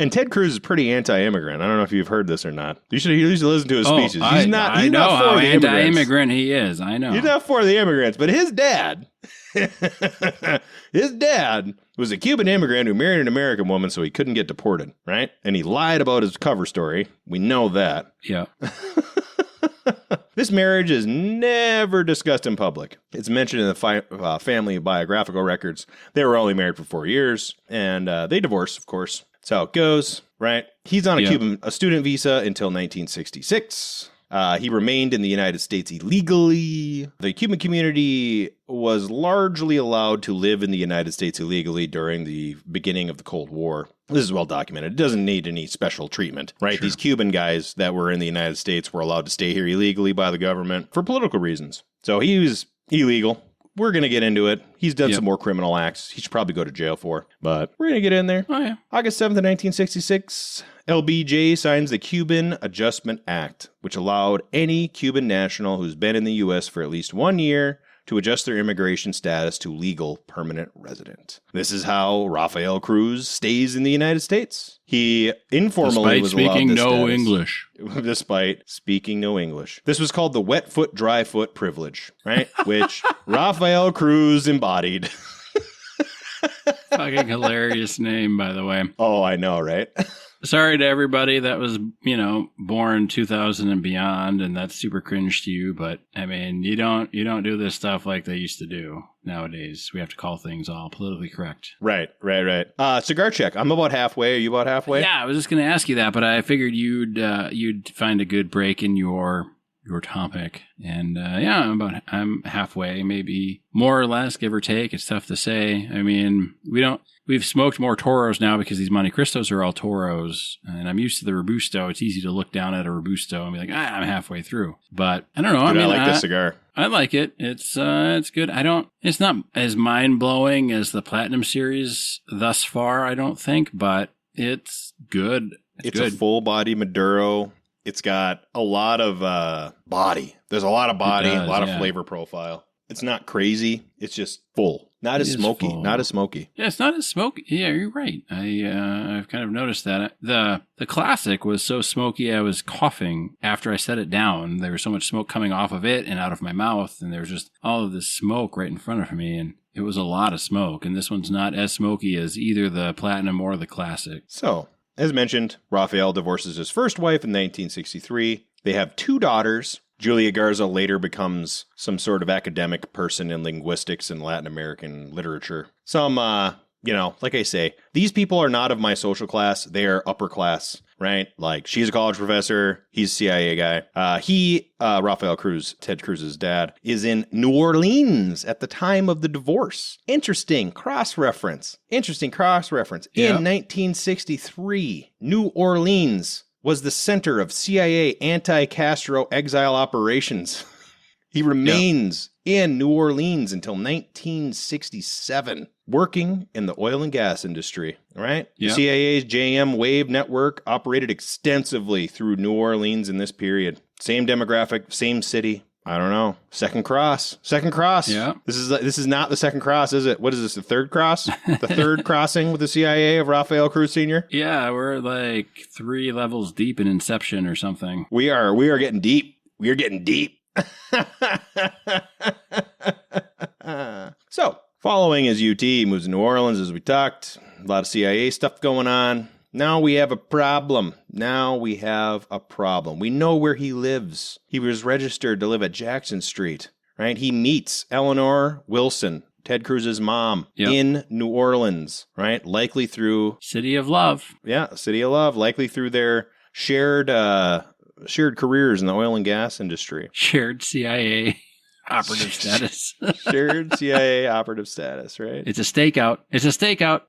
A: And Ted Cruz is pretty anti-immigrant. I don't know if you've heard this or not. You should listen to his speeches.
C: I know how anti-immigrant he is. I know.
A: He's not for the immigrants, but his dad, was a Cuban immigrant who married an American woman so he couldn't get deported, right? And he lied about his cover story. We know that.
C: Yeah.
A: This marriage is never discussed in public. It's mentioned in the family biographical records. They were only married for 4 years, and they divorced, of course. That's how it goes, right? He's on a student visa until 1966. He remained in the United States illegally. The Cuban community was largely allowed to live in the United States illegally during the beginning of the Cold War. This is well documented. It doesn't need any special treatment, right? Sure. These Cuban guys that were in the United States were allowed to stay here illegally by the government for political reasons. So he was illegal. We're going to get into it. He's done some more criminal acts he should probably go to jail for, but we're going to get in there.
C: Oh, yeah.
A: August 7th, 1966, LBJ signs the Cuban Adjustment Act, which allowed any Cuban national who's been in the U.S. for at least 1 year to adjust their immigration status to legal permanent resident. This is how Rafael Cruz stays in the United States. He informally was allowed this status.
C: English.
A: Despite speaking no English. This was called the wet foot, dry foot privilege, right? Which Rafael Cruz embodied.
C: Fucking hilarious name, by the way.
A: Oh, I know, right?
C: Sorry to everybody that was, born 2000 and beyond, and that's super cringe to you. But I mean, you don't do this stuff like they used to do nowadays. We have to call things all politically correct.
A: Right. Cigar check. I'm about halfway. Are you about halfway?
C: Yeah, I was just going to ask you that, but I figured you'd find a good break in your topic. And I'm halfway, maybe more or less, give or take. It's tough to say. I mean, we've smoked more Toros now because these Monte Cristos are all Toros, and I'm used to the Robusto. It's easy to look down at a Robusto and be like, I'm halfway through. But I don't know.
A: Dude, I like this cigar.
C: I like it. It's good. It's not as mind blowing as the Platinum series thus far, I don't think, but it's good.
A: It's a full body Maduro. It's got a lot of body. There's a lot of body, a lot of flavor profile. It's not crazy. It's just full. Not as smoky. Not as smoky.
C: Yeah, it's not as smoky. Yeah, you're right. I've kind of noticed that. The classic was so smoky I was coughing after I set it down. There was so much smoke coming off of it and out of my mouth, and there was just all of this smoke right in front of me, and it was a lot of smoke. And this one's not as smoky as either the Platinum or the Classic.
A: So, as mentioned, Rafael divorces his first wife in 1963. They have 2 daughters. Julia Garza later becomes some sort of academic person in linguistics and Latin American literature. Some, like I say, these people are not of my social class. They are upper class, right? Like, she's a college professor. He's a CIA guy. Rafael Cruz, Ted Cruz's dad, is in New Orleans at the time of the divorce. Interesting cross-reference. In 1963, New Orleans was the center of CIA anti-Castro exile operations. He remains in New Orleans until 1967, working in the oil and gas industry, right? Yep. CIA's JM Wave network operated extensively through New Orleans in this period. Same demographic, same city. I don't know. Second cross. Yeah. This is not the second cross, is it? What is this, the third cross? The third crossing with the CIA of Rafael Cruz Sr.?
C: Yeah, we're like 3 levels deep in Inception or something.
A: We are getting deep. We are getting deep. So, following his UT, he moves to New Orleans, as we talked. A lot of CIA stuff going on. Now we have a problem. We know where he lives. He was registered to live at Jackson Street, right? He meets Eleanor Wilson, Ted Cruz's mom, in New Orleans, right? Likely through...
C: City of Love.
A: Yeah, City of Love. Likely through their shared careers in the oil and gas industry.
C: Shared CIA operative status.
A: Shared CIA operative status, right?
C: It's a stakeout.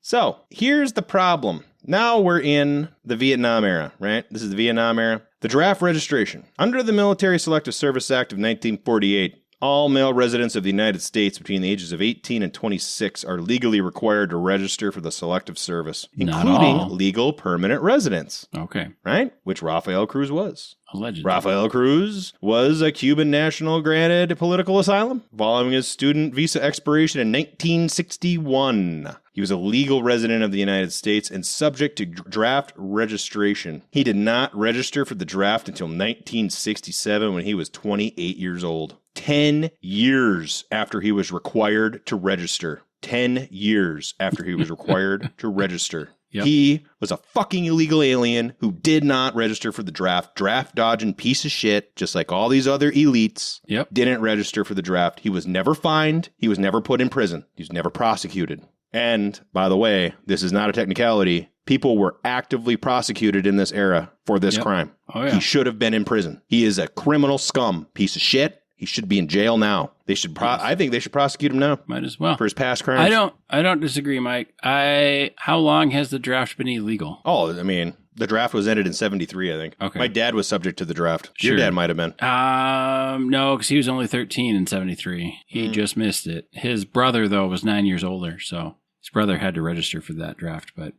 A: So, here's the problem. Now we're in the Vietnam era, right? This is the Vietnam era. The draft registration. Under the Military Selective Service Act of 1948, all male residents of the United States between the ages of 18 and 26 are legally required to register for the Selective Service, including legal permanent residents.
C: Okay.
A: Right? Which Rafael Cruz was.
C: Allegedly.
A: Rafael Cruz was a Cuban national granted political asylum following his student visa expiration in 1961. He was a legal resident of the United States and subject to draft registration. He did not register for the draft until 1967 when he was 28 years old. 10 years after he was required to register. 10 years after he was required to register.
C: Yep.
A: He was a fucking illegal alien who did not register for the draft. Draft dodging piece of shit, just like all these other elites.
C: Yep.
A: Didn't register for the draft. He was never fined. He was never put in prison. He was never prosecuted. And, by the way, this is not a technicality. People were actively prosecuted in this era for this crime.
C: Oh, yeah.
A: He should have been in prison. He is a criminal scum piece of shit. He should be in jail now. They should. I think they should prosecute him now.
C: Might as well
A: for his past crimes.
C: I don't disagree, Mike. How long has the draft been illegal?
A: Oh, I mean, the draft was ended in 73, I think.
C: Okay.
A: My dad was subject to the draft.
C: Sure.
A: Your dad might have been.
C: No, because he was only 13 in 73. He just missed it. His brother, though, was 9 years older, so his brother had to register for that draft. But,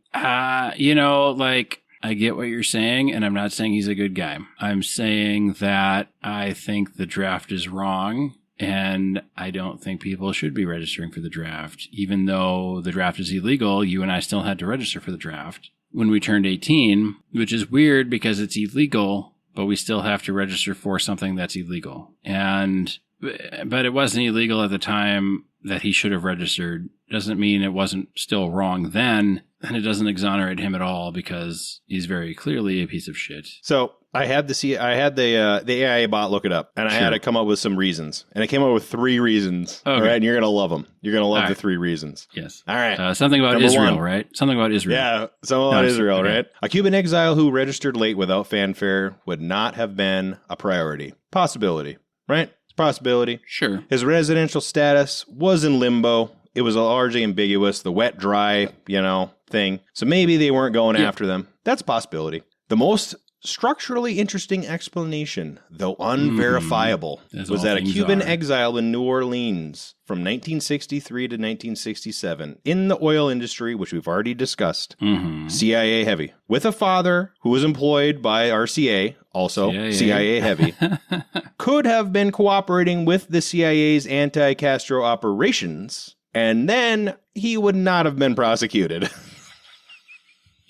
C: I get what you're saying, and I'm not saying he's a good guy. I'm saying that I think the draft is wrong, and I don't think people should be registering for the draft. Even though the draft is illegal, you and I still had to register for the draft when we turned 18, which is weird because it's illegal, but we still have to register for something that's illegal. But it wasn't illegal at the time that he should have registered. Doesn't mean it wasn't still wrong then. And it doesn't exonerate him at all because he's very clearly a piece of shit.
A: So I had the AIA bot look it up, and I had to come up with some reasons, and I came up with 3 reasons. Okay. All right, and you're gonna love them. You're gonna love the 3 reasons.
C: Yes.
A: All right.
C: Something about
A: Number
C: Israel,
A: 1.
C: right? Something about Israel.
A: Yeah, something about Israel,
C: okay.
A: right? A Cuban exile who registered late without fanfare would not have been a priority. Possibility, right? It's a possibility.
C: Sure.
A: His residential status was in limbo. It was largely ambiguous, the wet, dry, thing. So maybe they weren't going after them. That's a possibility. The most structurally interesting explanation, though unverifiable, was that a Cuban exile in New Orleans from 1963 to 1967 in the oil industry, which we've already discussed, CIA heavy, with a father who was employed by RCA, also CIA heavy, could have been cooperating with the CIA's anti-Castro operations, and then he would not have been prosecuted.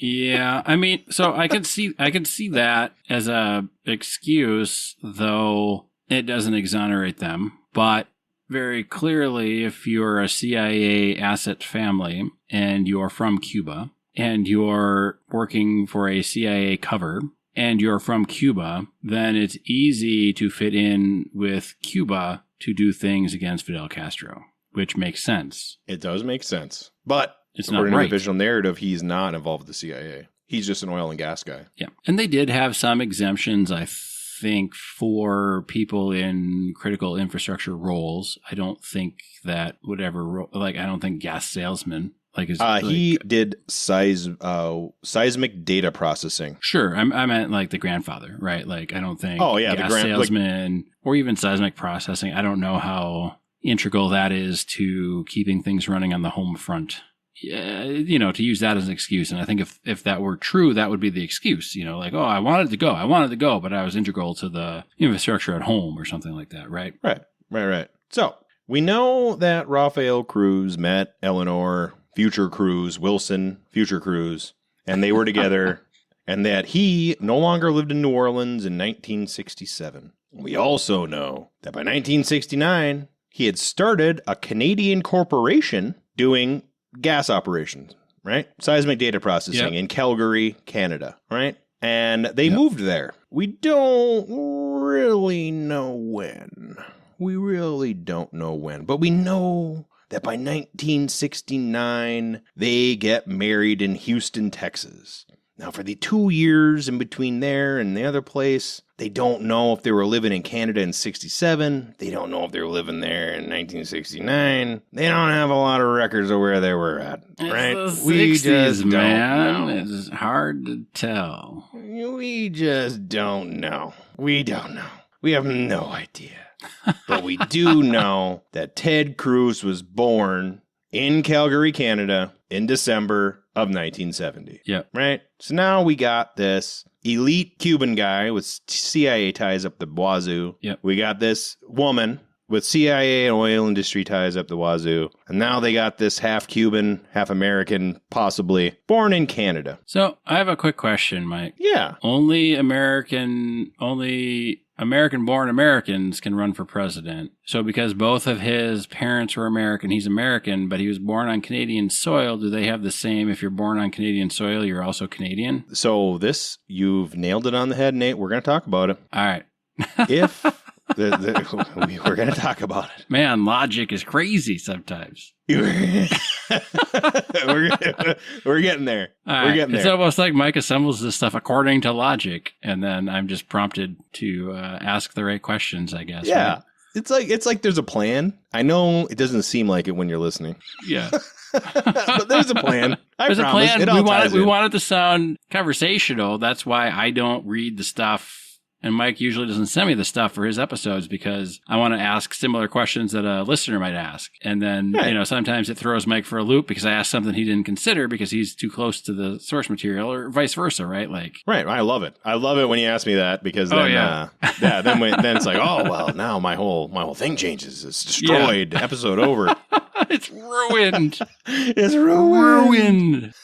C: Yeah, I mean, so I could see that as a excuse, though it doesn't exonerate them. But very clearly, if you're a CIA asset family and you're from Cuba and you're working for a CIA cover and you're from Cuba, then it's easy to fit in with Cuba to do things against Fidel Castro, which makes sense.
A: It does make sense, but
C: it's not
A: according to
C: right.
A: the official narrative, he's not involved with the CIA. He's just an oil and gas guy.
C: Yeah. And they did have some exemptions, I think, for people in critical infrastructure roles. I don't think that I don't think gas salesman.
A: He did seismic data processing.
C: Sure. I meant like the grandfather, right? Like, I don't think gas salesman or even seismic processing. I don't know how integral that is to keeping things running on the home front. To use that as an excuse. And I think if that were true, that would be the excuse, I wanted to go, but I was integral to the infrastructure at home or something like that, right?
A: Right. So we know that Rafael Cruz met Eleanor, future Cruz, Wilson, future Cruz, and they were together, and that he no longer lived in New Orleans in 1967. We also know that by 1969, he had started a Canadian corporation doing gas operations, right? Seismic data processing in Calgary, Canada, right? And they moved there. We don't really know when. But we know that by 1969, they get married in Houston, Texas. Now, for the 2 years in between there and the other place, they don't know if they were living in Canada in 67. They don't know if they were living there in 1969. They don't have a lot of records of where they were at, right?
C: It's the 60s,
A: We just
C: man.
A: don't know.
C: It's hard to tell.
A: We just don't know. We don't know. We have no idea. But we do know that Ted Cruz was born in Calgary, Canada in December of 1970.
C: Yeah.
A: Right? So now we got this elite Cuban guy with CIA ties up the wazoo.
C: Yep.
A: We got this woman with CIA and oil industry ties up the wazoo. And now they got this half Cuban, half American, possibly, born in Canada.
C: So I have a quick question, Mike.
A: Yeah.
C: Only American-born Americans can run for president. So because both of his parents were American, he's American, but he was born on Canadian soil, do they have the same, if you're born on Canadian soil, you're also Canadian?
A: So you've nailed it on the head, Nate. We're going to talk about it.
C: All right.
A: If we're going to talk about it.
C: Man, logic is crazy sometimes.
A: we're getting there. We're getting there.
C: It's almost like Mike assembles this stuff according to logic, and then I'm just prompted to ask the right questions, I guess.
A: Yeah.
C: Right?
A: It's like there's a plan. I know it doesn't seem like it when you're listening.
C: Yeah.
A: But there's a plan.
C: There's a
A: promise.
C: plan. We want it to sound conversational. That's why I don't read the stuff. And Mike usually doesn't send me the stuff for his episodes because I want to ask similar questions that a listener might ask. And then, sometimes it throws Mike for a loop because I asked something he didn't consider because he's too close to the source material or vice versa, right? Right.
A: I love it. I love it when you ask me that because then, then it's like, oh, well, now my whole thing changes. It's destroyed. Yeah. Episode over.
C: It's ruined.
A: It's ruined.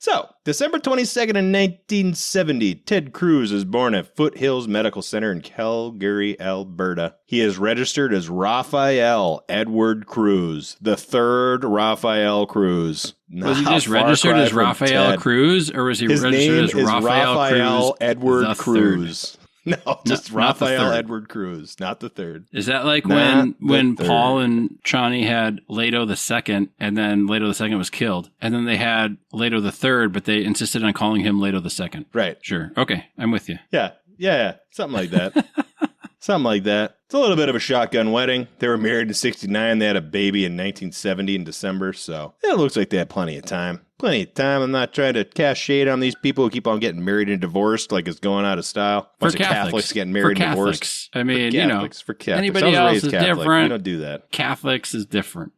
A: So, December 22nd in 1970, Ted Cruz is born at Foothills Medical Center in Calgary, Alberta. He is registered as Raphael Edward Cruz, the third Raphael Cruz.
C: Was he just registered as Raphael Cruz, or was he registered as Raphael
A: Edward Cruz? No, just Raphael Edward Cruz, not the third.
C: Is that like when Paul and Chani had Leto the Second, and then Leto the Second was killed, and then they had Leto the Third, but they insisted on calling him Leto the Second?
A: Right.
C: Sure. Okay, I'm with you.
A: Yeah. Something like that. Something like that. It's a little bit of a shotgun wedding. They were married in 1969. They had a baby in 1970 in December, so it looks like they had plenty of time. I'm not trying to cast shade on these people who keep on getting married and divorced like it's going out of style.
C: Bunch of Catholics
A: getting married and divorced.
C: I mean,
A: for Catholics.
C: Anybody else is
A: Catholic.
C: different.
A: We don't do that.
C: Catholics is different,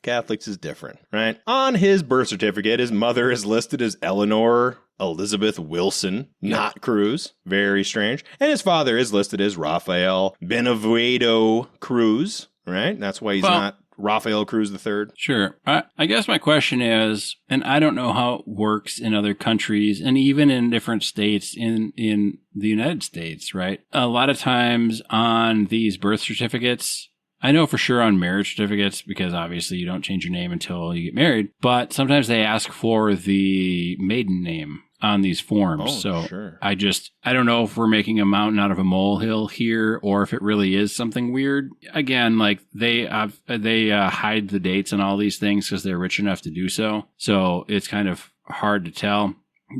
A: right? On his birth certificate, his mother is listed as Eleanor Elizabeth Wilson, not Cruz. Very strange. And his father is listed as Rafael Benevido Cruz, right? That's why he's not Raphael Cruz III.
C: Sure. I guess my question is, and I don't know how it works in other countries and even in different states in the United States, right? A lot of times on these birth certificates, I know for sure on marriage certificates, because obviously you don't change your name until you get married, but sometimes they ask for the maiden name on these forms.
A: Sure.
C: I don't know if we're making a mountain out of a molehill here or if it really is something weird. Again, like they hide the dates on all these things because they're rich enough to do so. So it's kind of hard to tell,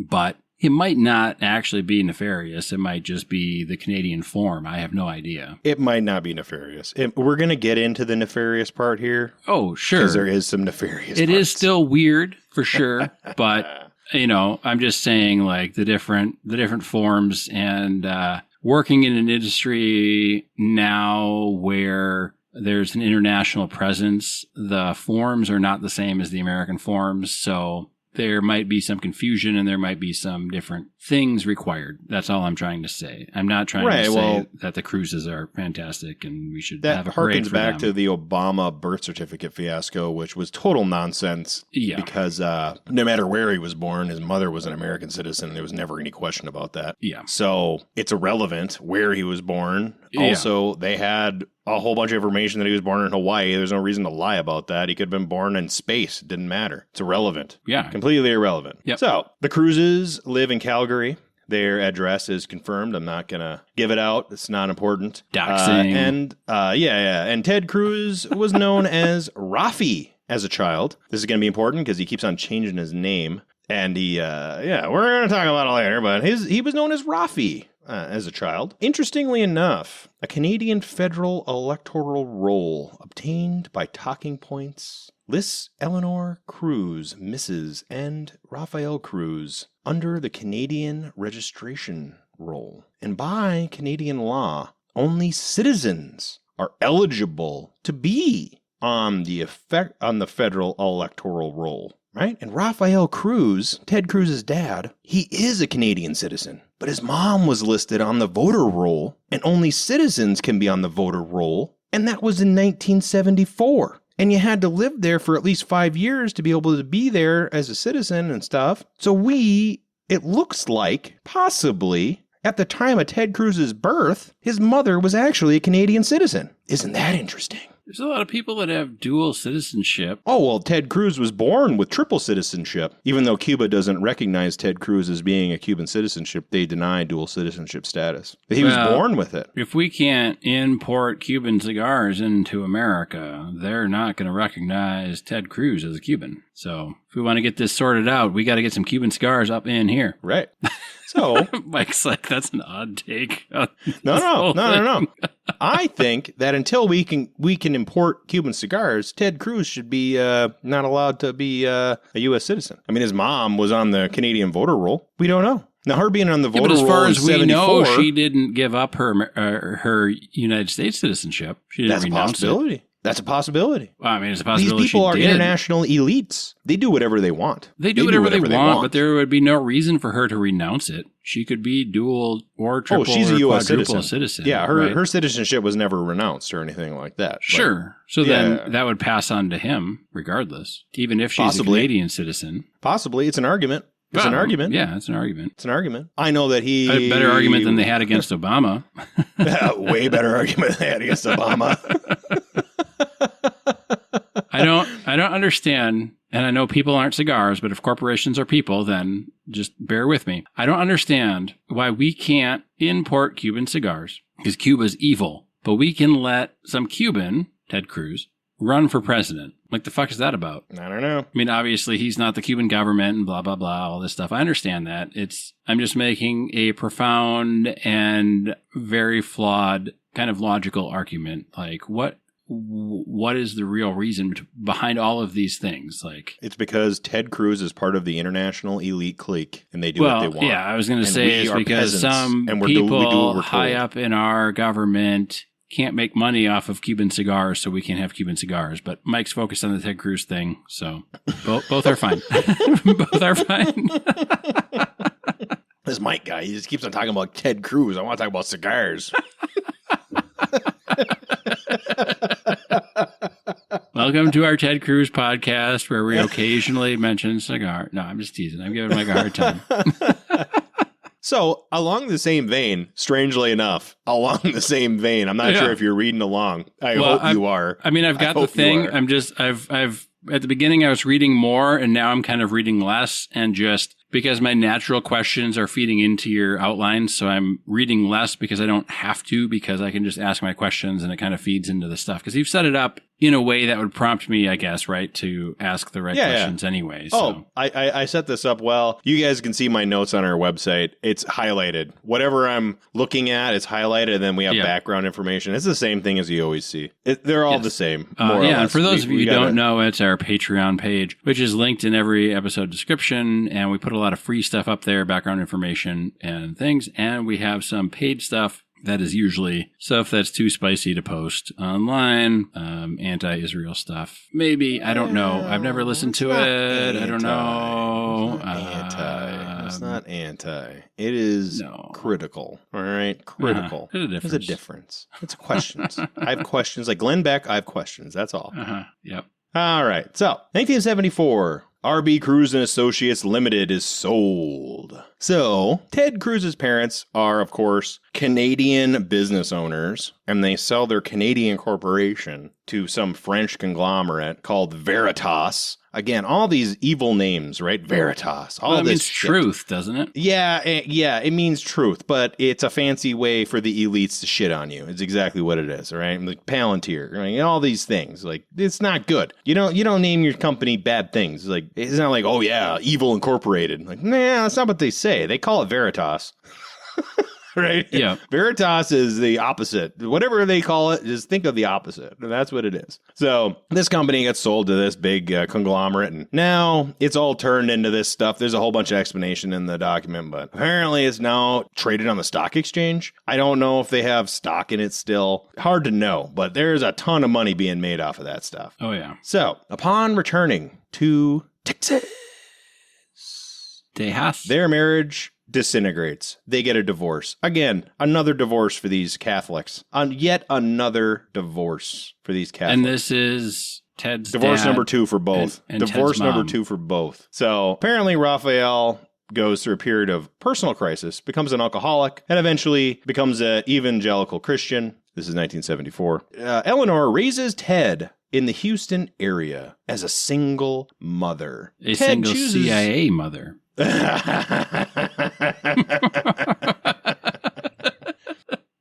C: but it might not actually be nefarious. It might just be the Canadian form. I have no idea.
A: It might not be nefarious. We're going to get into the nefarious part here.
C: Oh, sure.
A: Because there is some nefarious
C: It
A: parts.
C: is still weird for sure, but I'm just saying like the different forms and working in an industry now where there's an international presence, the forms are not the same as the American forms. So there might be some confusion and there might be some different things required. That's all I'm trying to say. I'm not trying to say that the cruises are fantastic and we should have a parade for them.
A: That harkens back to the Obama birth certificate fiasco, which was total nonsense. Yeah. Because no matter where he was born, his mother was an American citizen. There was never any question about that.
C: Yeah.
A: So it's irrelevant where he was born.
C: Yeah.
A: Also, they had a whole bunch of information that he was born in Hawaii. There's no reason to lie about that. He could have been born in space. It didn't matter. It's irrelevant.
C: Yeah.
A: Completely irrelevant.
C: Yep.
A: So the Cruzes live in Calgary. Their address is confirmed. I'm not going to give it out. It's not important.
C: Doxing.
A: And Ted Cruz was known as Rafi as a child. This is going to be important because he keeps on changing his name. And we're going to talk about it later, but he was known as Rafi as a child. Interestingly enough, a Canadian federal electoral roll obtained by talking points lists Eleanor Cruz, Mrs., and Raphael Cruz under the Canadian registration roll. And by Canadian law, only citizens are eligible to be on the federal electoral roll. Right? And Raphael Cruz, Ted Cruz's dad, he is a Canadian citizen. But his mom was listed on the voter roll, and only citizens can be on the voter roll. And that was in 1974. And you had to live there for at least 5 years to be able to be there as a citizen and stuff. So it looks like, possibly, at the time of Ted Cruz's birth, his mother was actually a Canadian citizen. Isn't that interesting?
C: There's a lot of people that have dual citizenship.
A: Oh, well, Ted Cruz was born with triple citizenship. Even though Cuba doesn't recognize Ted Cruz as being a Cuban citizenship, they deny dual citizenship status. But he was born with it.
C: If we can't import Cuban cigars into America, they're not going to recognize Ted Cruz as a Cuban. So if we want to get this sorted out, we got to get some Cuban cigars up in here.
A: Right. So
C: Mike's like, that's an odd take.
A: No. I think that until we can import Cuban cigars, Ted Cruz should be not allowed to be a U.S. citizen. I mean, his mom was on the Canadian voter roll. We don't know. Now, her being on the voter roll,
C: but as far as we
A: 74,
C: know, she didn't give up her United States citizenship. She didn't renounce it.
A: That's a possibility.
C: Well, I mean, it's a possibility.
A: These people are international elites. They do whatever they want.
C: They do whatever they want, but there would be no reason for her to renounce it. She could be dual or triple
A: she's a U.S.
C: citizen.
A: Yeah, her citizenship was never renounced or anything like that.
C: Sure. So then that would pass on to him regardless, even if she's a Canadian citizen.
A: Possibly. It's an argument. It's an argument.
C: Yeah, it's an argument.
A: It's an argument. I know that he...
C: A better argument than they had against Obama.
A: Way better argument than they had against Obama.
C: I don't understand, and I know people aren't cigars, but if corporations are people, then just bear with me. I don't understand why we can't import Cuban cigars, because Cuba's evil, but we can let some Cuban, Ted Cruz, run for president. Like, the fuck is that about?
A: I don't know.
C: I mean, obviously, he's not the Cuban government and blah, blah, blah, all this stuff. I understand that. I'm just making a profound and very flawed kind of logical argument. Like, what is the real reason behind all of these things? Like,
A: it's because Ted Cruz is part of the international elite clique, and they do what they want.
C: Yeah, I was going to say it's because some people high up in our government can't make money off of Cuban cigars, so we can't have Cuban cigars. But Mike's focused on the Ted Cruz thing, so both are fine. Both are fine.
A: This Mike guy, he just keeps on talking about Ted Cruz. I want to talk about cigars.
C: Welcome to our Ted Cruz podcast, where we occasionally mention cigar. No, I'm just teasing. I'm giving Mike a hard time.
A: So, along the same vein, strangely enough, I'm not sure if you're reading along. I hope you are.
C: I mean, I've got the thing. I've at the beginning I was reading more, and now I'm kind of reading less, and just because my natural questions are feeding into your outlines, so I'm reading less because I don't have to, because I can just ask my questions and it kind of feeds into the stuff. Because you've set it up in a way that would prompt me, I guess, right, to ask the right questions anyway. So.
A: Oh, I set this up well. You guys can see my notes on our website. It's highlighted. Whatever I'm looking at, it's highlighted, and then we have background information. It's the same thing as you always see. They're all the same, more or less.
C: And for those of you who don't know, it's our Patreon page, which is linked in every episode description, and we put a lot of free stuff up there, background information and things, and we have some paid stuff that is usually stuff that's too spicy to post online, anti-Israel stuff. Maybe, I don't know. I've never listened to it. I don't know.
A: It's not anti. It is critical. All right? Critical.
C: There's
A: a difference. It's questions. I have questions. Like Glenn Beck, I have questions. That's all.
C: Yep.
A: All right. So, 1974. RB Cruz and Associates Limited is sold. So, Ted Cruz's parents are, of course, Canadian business owners, and they sell their Canadian corporation to some French conglomerate called Veritas. Again, all these evil names, right? Veritas. All
C: this
A: means
C: shit. Truth, doesn't it?
A: Yeah, it means truth, but it's a fancy way for the elites to shit on you. It's exactly what it is, all right? Like Palantir, right? All these things. Like, it's not good. You don't name your company bad things. Like, it's not like, oh yeah, Evil Incorporated. Like, nah, that's not what they say. They call it Veritas. Right?
C: Yeah.
A: Veritas is the opposite. Whatever they call it, just think of the opposite. That's what it is. So this company gets sold to this big conglomerate, and now it's all turned into this stuff. There's a whole bunch of explanation in the document, but apparently it's now traded on the stock exchange. I don't know if they have stock in it still. Hard to know, but there's a ton of money being made off of that stuff.
C: Oh, yeah.
A: So upon returning to Texas, their marriage disintegrates. They get a divorce. Again, another divorce for these Catholics. Yet another divorce for these Catholics.
C: And this is Ted's
A: divorce
C: dad
A: number 2 for both.
C: and
A: Divorce
C: Ted's
A: number
C: mom.
A: 2 for both. So apparently Raphael goes through a period of personal crisis, becomes an alcoholic, and eventually becomes an evangelical Christian. This is 1974. Eleanor raises Ted in the Houston area as a single mother.
C: A single CIA mother.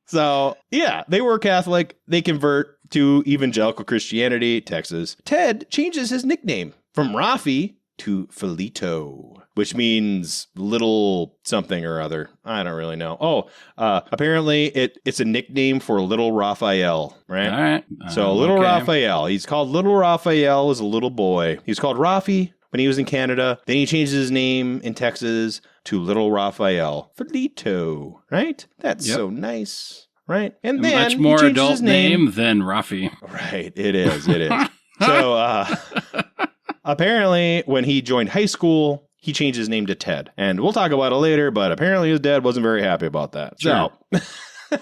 A: So, yeah, they were Catholic. They convert to evangelical Christianity, Texas. Ted changes his nickname from Rafi to Felito, which means little something or other. I don't really know. Apparently it's a nickname for little Raphael, right?
C: All right.
A: So little Raphael. He's called little Raphael as a little boy. He was called Rafi when he was in Canada. Then he changed his name in Texas to little Raphael. Felito, right? That's so nice. Right? And then
C: much more adult name than Rafi.
A: Right. It is. So, apparently, when he joined high school, he changed his name to Ted. And we'll talk about it later, but apparently his dad wasn't very happy about that.
C: Sure.
A: So,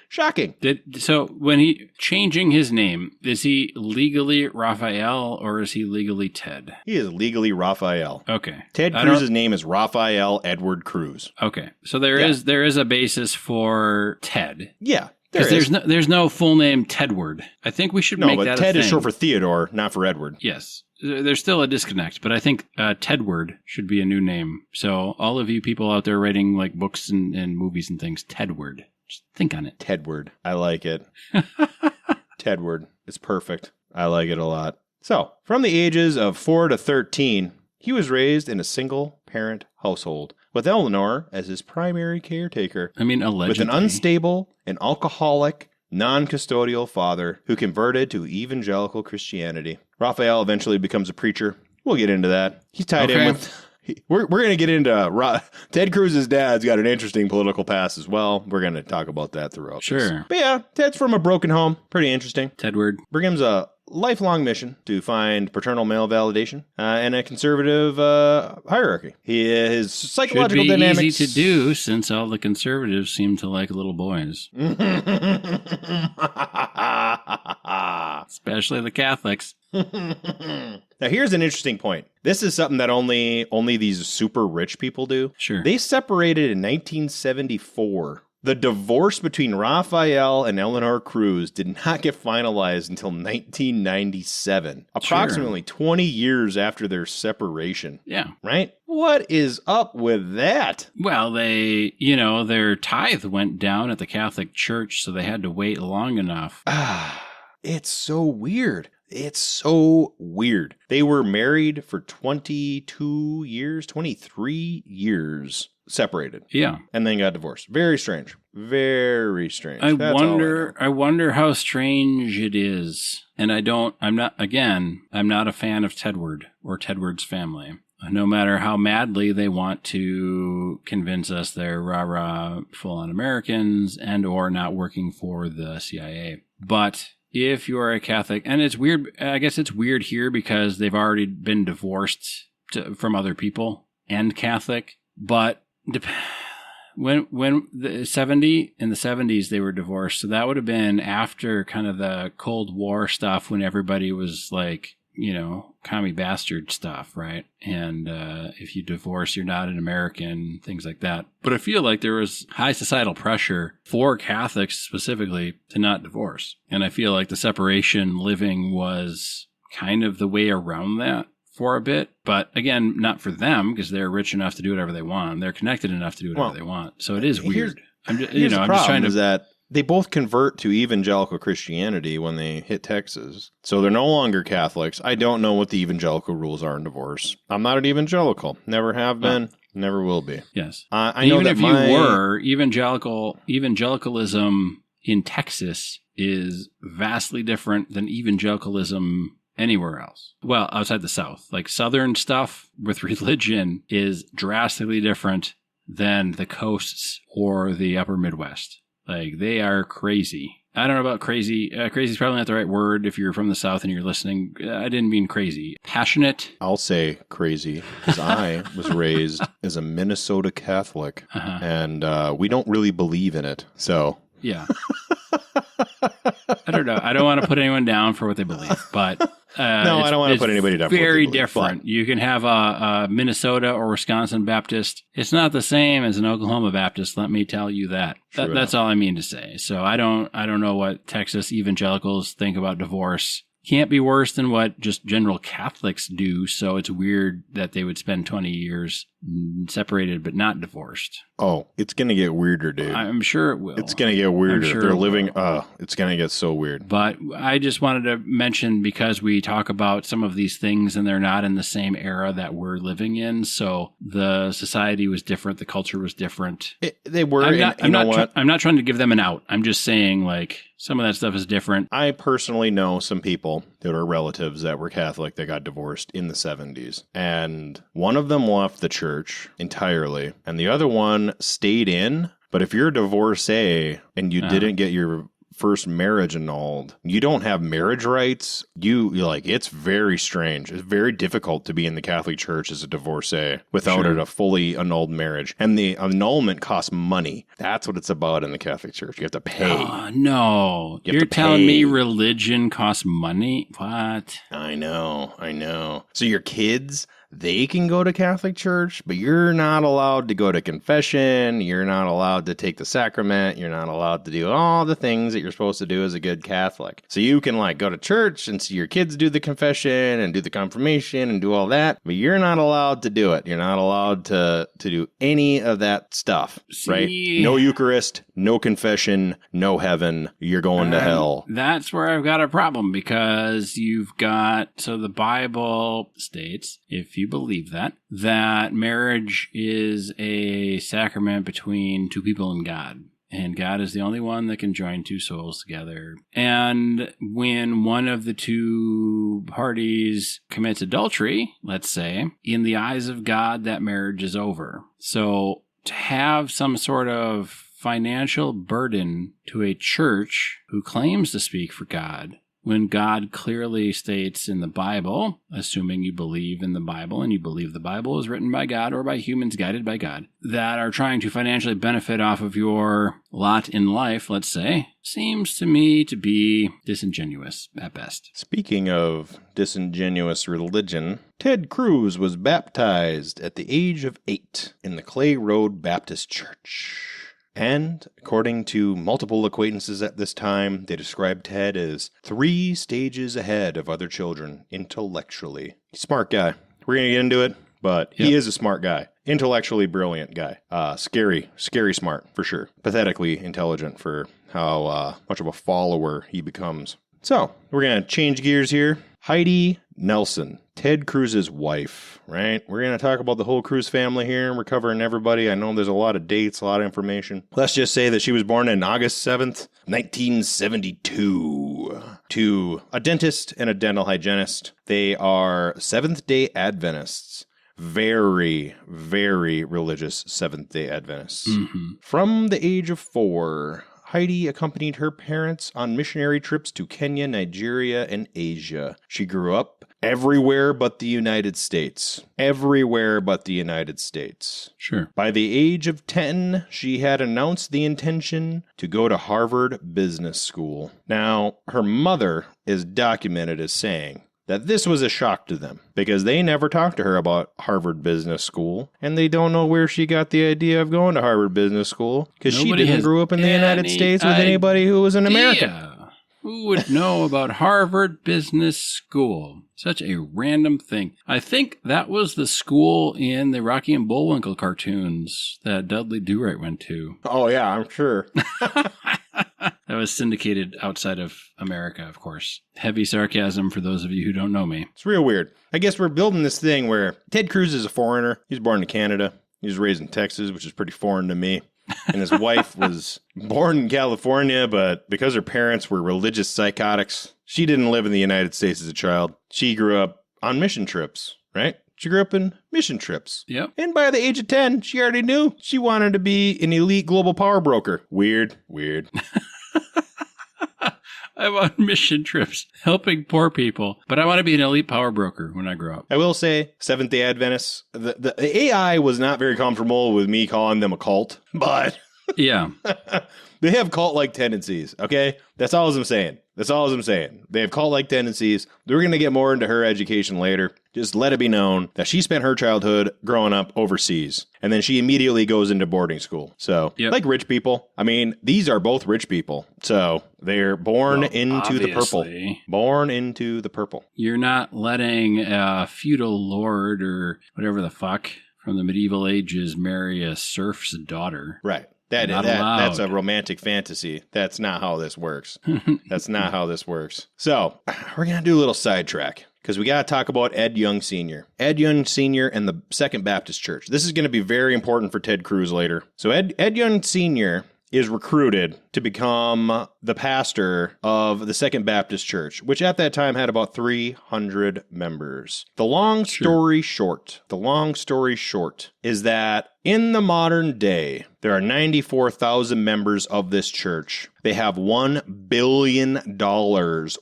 A: shocking.
C: So when he changing his name, is he legally Raphael or is he legally Ted?
A: He is legally Raphael.
C: Okay.
A: Ted Cruz's name is Raphael Edward Cruz.
C: Okay. So there is a basis for Ted.
A: Yeah.
C: There's no full name Tedward. I think we should make that a thing.
A: No, but Ted is short for Theodore, not for Edward.
C: Yes. There's still a disconnect, but I think Tedward should be a new name. So all of you people out there writing like books and movies and things, Tedward. Just think on it.
A: Tedward. I like it. Tedward. It's perfect. I like it a lot. So, from the ages of 4 to 13, he was raised in a single-parent household, with Eleanor as his primary caretaker.
C: I mean, allegedly.
A: With an unstable and alcoholic, non-custodial father who converted to evangelical Christianity. Raphael eventually becomes a preacher. We'll get into that. He's tied in with... We're going to get into Ted Cruz's dad's got an interesting political past as well. We're going to talk about that throughout.
C: Sure.
A: This. But yeah, Ted's from a broken home. Pretty interesting.
C: Tedward.
A: Brigham's a lifelong mission to find paternal male validation and a conservative hierarchy. His psychological
C: Should be
A: dynamics...
C: easy to do since all the conservatives seem to like little boys. Especially the Catholics.
A: Now, here's an interesting point. This is something that only these super rich people do.
C: Sure.
A: They separated in 1974. The divorce between Raphael and Eleanor Cruz did not get finalized until 1997, approximately 20 years after their separation.
C: Yeah.
A: Right? What is up with that?
C: Well, their tithe went down at the Catholic Church, so they had to wait long enough.
A: It's so weird. It's so weird. They were married for 23 years, separated.
C: Yeah.
A: And then got divorced. Very strange. Very strange.
C: I wonder how strange it is. And I'm not a fan of Tedward or Tedward's family. No matter how madly they want to convince us they're rah-rah full-on Americans and or not working for the CIA. But if you're a Catholic, and it's weird, I guess it's weird here because they've already been divorced from other people and Catholic, but when in the 70s they were divorced, so that would have been after kind of the Cold War stuff when everybody was like, commie bastard stuff, right? And if you divorce, you're not an American, things like that. But I feel like there was high societal pressure for Catholics specifically to not divorce. And I feel like the separation living was kind of the way around that for a bit. But again, not for them because they're rich enough to do whatever they want. They're connected enough to do whatever they want. So it is weird. I'm just trying to...
A: is that they both convert to evangelical Christianity when they hit Texas. So they're no longer Catholics. I don't know what the evangelical rules are in divorce. I'm not an evangelical. Never have been. Never will be.
C: Yes.
A: I know
C: even
A: that
C: if you were, evangelicalism in Texas is vastly different than evangelicalism anywhere else. Well, outside the South. Like Southern stuff with religion is drastically different than the coasts or the upper Midwest. Like, they are crazy. I don't know about crazy. Crazy is probably not the right word if you're from the South and you're listening. I didn't mean crazy. Passionate.
A: I'll say crazy because I was raised as a Minnesota Catholic, and we don't really believe in it. So
C: yeah. I don't know. I don't want to put anyone down for what they believe, but
A: No, I don't want to put anybody down.
C: Very different. You can have a Minnesota or Wisconsin Baptist. It's not the same as an Oklahoma Baptist. Let me tell you that. That's all I mean to say. So I don't know what Texas evangelicals think about divorce. Can't be worse than what just general Catholics do. So it's weird that they would spend 20 years separated but not divorced.
A: Oh, it's going to get weirder, dude.
C: I'm sure it will.
A: It's going to get weirder. Sure they're living, it's going to get so weird.
C: But I just wanted to mention, because we talk about some of these things and they're not in the same era that we're living in. So the society was different. The culture was different.
A: They were.
C: I'm not trying to give them an out. I'm just saying, like, some of that stuff is different.
A: I personally know some people that are relatives that were Catholic that got divorced in the 70s. And one of them left the church entirely, and the other one stayed in. But if you're a divorcee and you didn't get your first marriage annulled, you don't have marriage rights. You're like, it's very strange. It's very difficult to be in the Catholic Church as a divorcee without a fully annulled marriage. And the annulment costs money. That's what it's about in the Catholic Church. You have to pay.
C: No. You're telling me religion costs money? What?
A: I know. So your kids, they can go to Catholic Church, but you're not allowed to go to confession. You're not allowed to take the sacrament. You're not allowed to do all the things that you're supposed to do as a good Catholic. So you can like go to church and see your kids do the confession and do the confirmation and do all that, but you're not allowed to do it. You're not allowed to do any of that stuff, right? No Eucharist, no confession, no heaven. You're going to hell.
C: That's where I've got a problem, because you've got, so the Bible states, if you believe that marriage is a sacrament between two people and God. And God is the only one that can join two souls together. And when one of the two parties commits adultery, let's say, in the eyes of God, that marriage is over. So to have some sort of financial burden to a church who claims to speak for God, when God clearly states in the Bible, assuming you believe in the Bible and you believe the Bible is written by God or by humans guided by God, that are trying to financially benefit off of your lot in life, let's say, seems to me to be disingenuous at best.
A: Speaking of disingenuous religion, Ted Cruz was baptized at the age of 8 in the Clay Road Baptist Church. And according to multiple acquaintances at this time, they described Ted as 3 stages ahead of other children intellectually. Smart guy. We're going to get into it, but he is a smart guy. Intellectually brilliant guy. Scary smart, for sure. Pathetically intelligent for how much of a follower he becomes. So, we're going to change gears here. Heidi Nelson, Ted Cruz's wife, right? We're going to talk about the whole Cruz family here, and we're covering everybody. I know there's a lot of dates, a lot of information. Let's just say that she was born on August 7th, 1972, to a dentist and a dental hygienist. They are Seventh-day Adventists. Very, very religious Seventh-day Adventists. Mm-hmm. From the age of 4, Heidi accompanied her parents on missionary trips to Kenya, Nigeria, and Asia. She grew up everywhere but the United States. Everywhere but the United States.
C: Sure.
A: By the age of 10, she had announced the intention to go to Harvard Business School. Now, her mother is documented as saying that this was a shock to them because they never talked to her about Harvard Business School, and they don't know where she got the idea of going to Harvard Business School because she didn't grow up in the United States with anybody who was an American.
C: Who would know about Harvard Business School? Such a random thing. I think that was the school in the Rocky and Bullwinkle cartoons that Dudley Do-Right went to.
A: Oh, yeah, I'm sure.
C: That was syndicated outside of America, of course. Heavy sarcasm for those of you who don't know me.
A: It's real weird. I guess we're building this thing where Ted Cruz is a foreigner. He was born in Canada. He was raised in Texas, which is pretty foreign to me. And his wife was born in California, but because her parents were religious psychotics, she didn't live in the United States as a child. She grew up on mission trips, right? She grew up in mission trips.
C: Yep.
A: And by the age of 10, she already knew she wanted to be an elite global power broker. Weird.
C: I'm on mission trips, helping poor people, but I want to be an elite power broker when I grow up.
A: I will say, Seventh-day Adventists, the AI was not very comfortable with me calling them a cult, but
C: Yeah.
A: They have cult-like tendencies, okay? That's all I'm saying. They have cult-like tendencies. We're going to get more into her education later. Just let it be known that she spent her childhood growing up overseas. And then she immediately goes into boarding school. So, like rich people. I mean, these are both rich people. So, they're born into the purple. Born into the purple.
C: You're not letting a feudal lord or whatever the fuck from the medieval ages marry a serf's daughter.
A: Right. That's a romantic fantasy. That's not how this works. So, we're going to do a little sidetrack because we got to talk about Ed Young Sr. Ed Young Sr. and the Second Baptist Church. This is going to be very important for Ted Cruz later. So, Ed Young Sr. is recruited to become the pastor of the Second Baptist Church, which at that time had about 300 members. The long story short is that in the modern day, there are 94,000 members of this church. They have $1 billion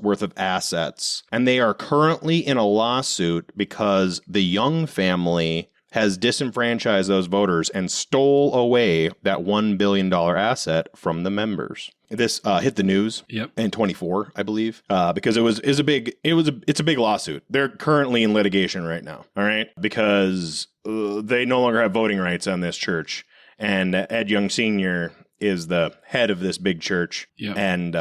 A: worth of assets, and they are currently in a lawsuit because the Young family has disenfranchised those voters and stole away that $1 billion asset from the members. This hit the news in 24, I believe, because it's a big lawsuit. They're currently in litigation right now. All right, because they no longer have voting rights on this church, and Ed Young Sr. is the head of this big church, and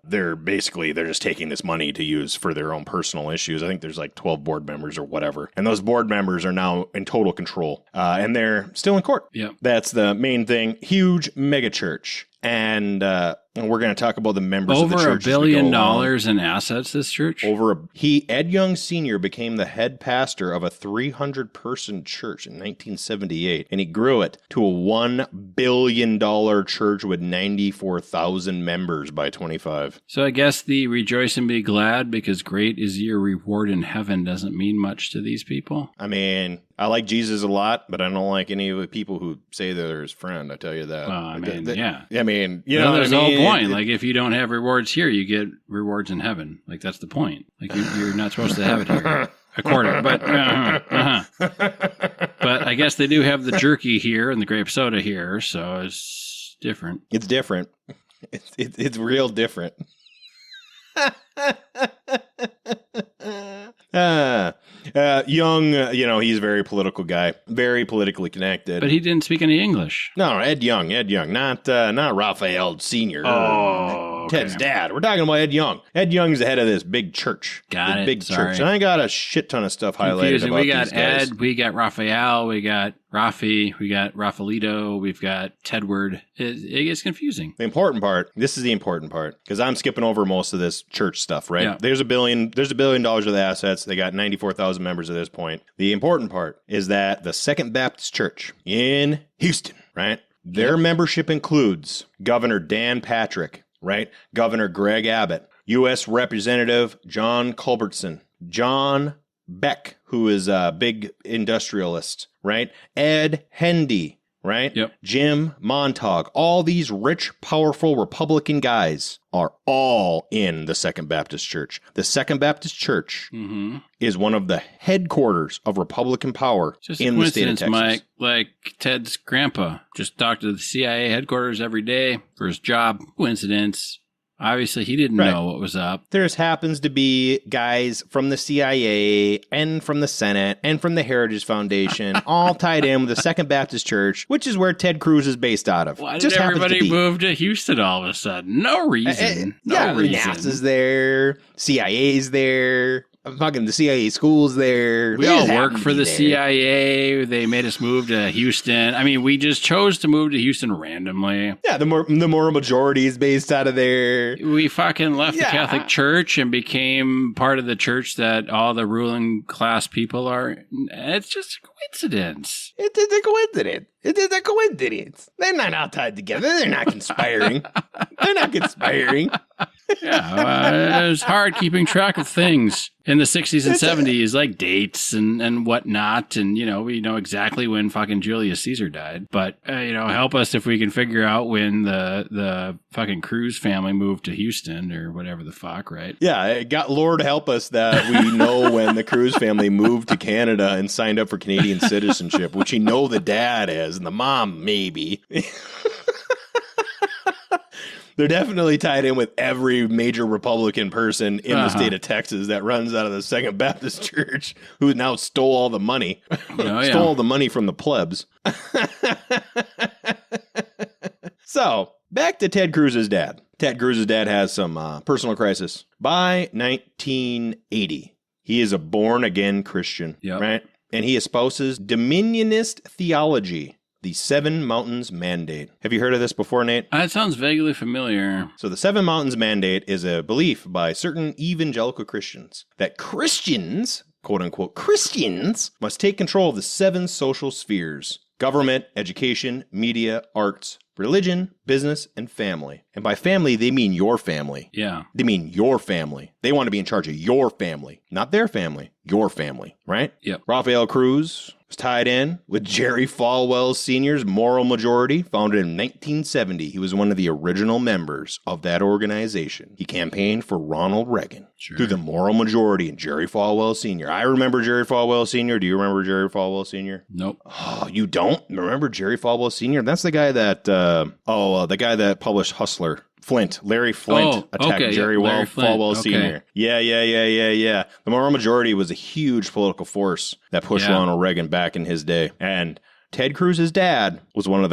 A: they're just taking this money to use for their own personal issues. I think there's like 12 board members or whatever, and those board members are now in total control, and they're still in court. That's the main thing. Huge mega church. And we're going to talk about the members of the church.
C: Over $1 billion in assets, this church?
A: Ed Young Sr. became the head pastor of a 300-person church in 1978, and he grew it to a $1 billion church with 94,000 members by 25.
C: So I guess the rejoice and be glad because great is your reward in heaven doesn't mean much to these people?
A: I mean, I like Jesus a lot, but I don't like any of the people who say they're his friend. I tell you that.
C: I mean,
A: there's
C: the whole point. Like, if you don't have rewards here, you get rewards in heaven. Like, that's the point. Like, you're not supposed to have it here. A quarter, but but I guess they do have the jerky here and the grape soda here, so it's different.
A: It's different. It's real different. Young, he's a very political guy, very politically connected.
C: But he didn't speak any English.
A: No, Ed Young, not Raphael Sr.
C: Oh,
A: Ted's dad. We're talking about Ed Young. Ed Young's the head of this big church.
C: Big
A: church. And I got a shit ton of stuff highlighted about
C: we got
A: these guys.
C: Ed, we got Raphael, we got Rafi, we got Rafaelito, we've got Tedward. It gets confusing.
A: This is the important part, because I'm skipping over most of this church stuff, right?
C: Yeah.
A: There's $1 billion of the assets. They got 94,000 members at this point. The important part is that the Second Baptist Church in Houston, right? Their membership includes Governor Dan Patrick, right? Governor Greg Abbott, U.S. Representative John Culbertson, John Beck, who is a big industrialist, right? Ed Hendy, right?
C: Yep.
A: Jim Montauk. All these rich, powerful Republican guys are all in the Second Baptist Church. The Second Baptist Church is one of the headquarters of Republican power in the state of Texas.
C: Mike, like Ted's grandpa just talked to the CIA headquarters every day for his job. Coincidence. Obviously, he didn't know what was up.
A: There happens to be guys from the CIA and from the Senate and from the Heritage Foundation all tied in with the Second Baptist Church, which is where Ted Cruz is based out of.
C: Why did everybody move to Houston all of a sudden? No reason. No reason.
A: NASA's there. CIA's there. Fucking the CIA school's there.
C: We all work for the CIA. They made us move to Houston. I mean, we just chose to move to Houston randomly.
A: Yeah, the moral majority is based out of there.
C: We fucking left the Catholic Church and became part of the church that all the ruling class people are. It's just a coincidence.
A: It's a coincidence. It is a coincidence. They're not all tied together. They're not conspiring.
C: Yeah, it was hard keeping track of things in the 60s and 70s, like dates and whatnot. And, we know exactly when fucking Julius Caesar died. But, help us if we can figure out when the fucking Cruz family moved to Houston or whatever the fuck, right?
A: Yeah, Lord help us that we know when the Cruz family moved to Canada and signed up for Canadian citizenship, which the dad is and the mom maybe. They're definitely tied in with every major Republican person in the state of Texas that runs out of the Second Baptist Church, who now stole all the money. Stole all the money from the plebs. So, back to Ted Cruz's dad. Ted Cruz's dad has some personal crisis. By 1980, he is a born-again Christian, right? And he espouses dominionist theology, the Seven Mountains Mandate. Have you heard of this before, Nate?
C: It sounds vaguely familiar.
A: So the Seven Mountains Mandate is a belief by certain evangelical Christians that Christians, quote-unquote Christians, must take control of the 7 social spheres: government, education, media, arts, religion, business, and family. And by family, they mean your family.
C: Yeah.
A: They mean your family. They want to be in charge of your family, not their family, your family, right?
C: Yep.
A: Rafael Cruz was tied in with Jerry Falwell Sr.'s Moral Majority, founded in 1970. He was one of the original members of that organization. He campaigned for Ronald Reagan through the Moral Majority and Jerry Falwell Sr. I remember Jerry Falwell Sr. Do you remember Jerry Falwell Sr.?
C: Nope.
A: Oh, you don't remember Jerry Falwell Sr.? That's the guy that, the guy that published Hustler. Flint, Larry Flint attacked Jerry Falwell Sr. Yeah. The Moral Majority was a huge political force that pushed Ronald Reagan back in his day. And Ted Cruz's dad was one of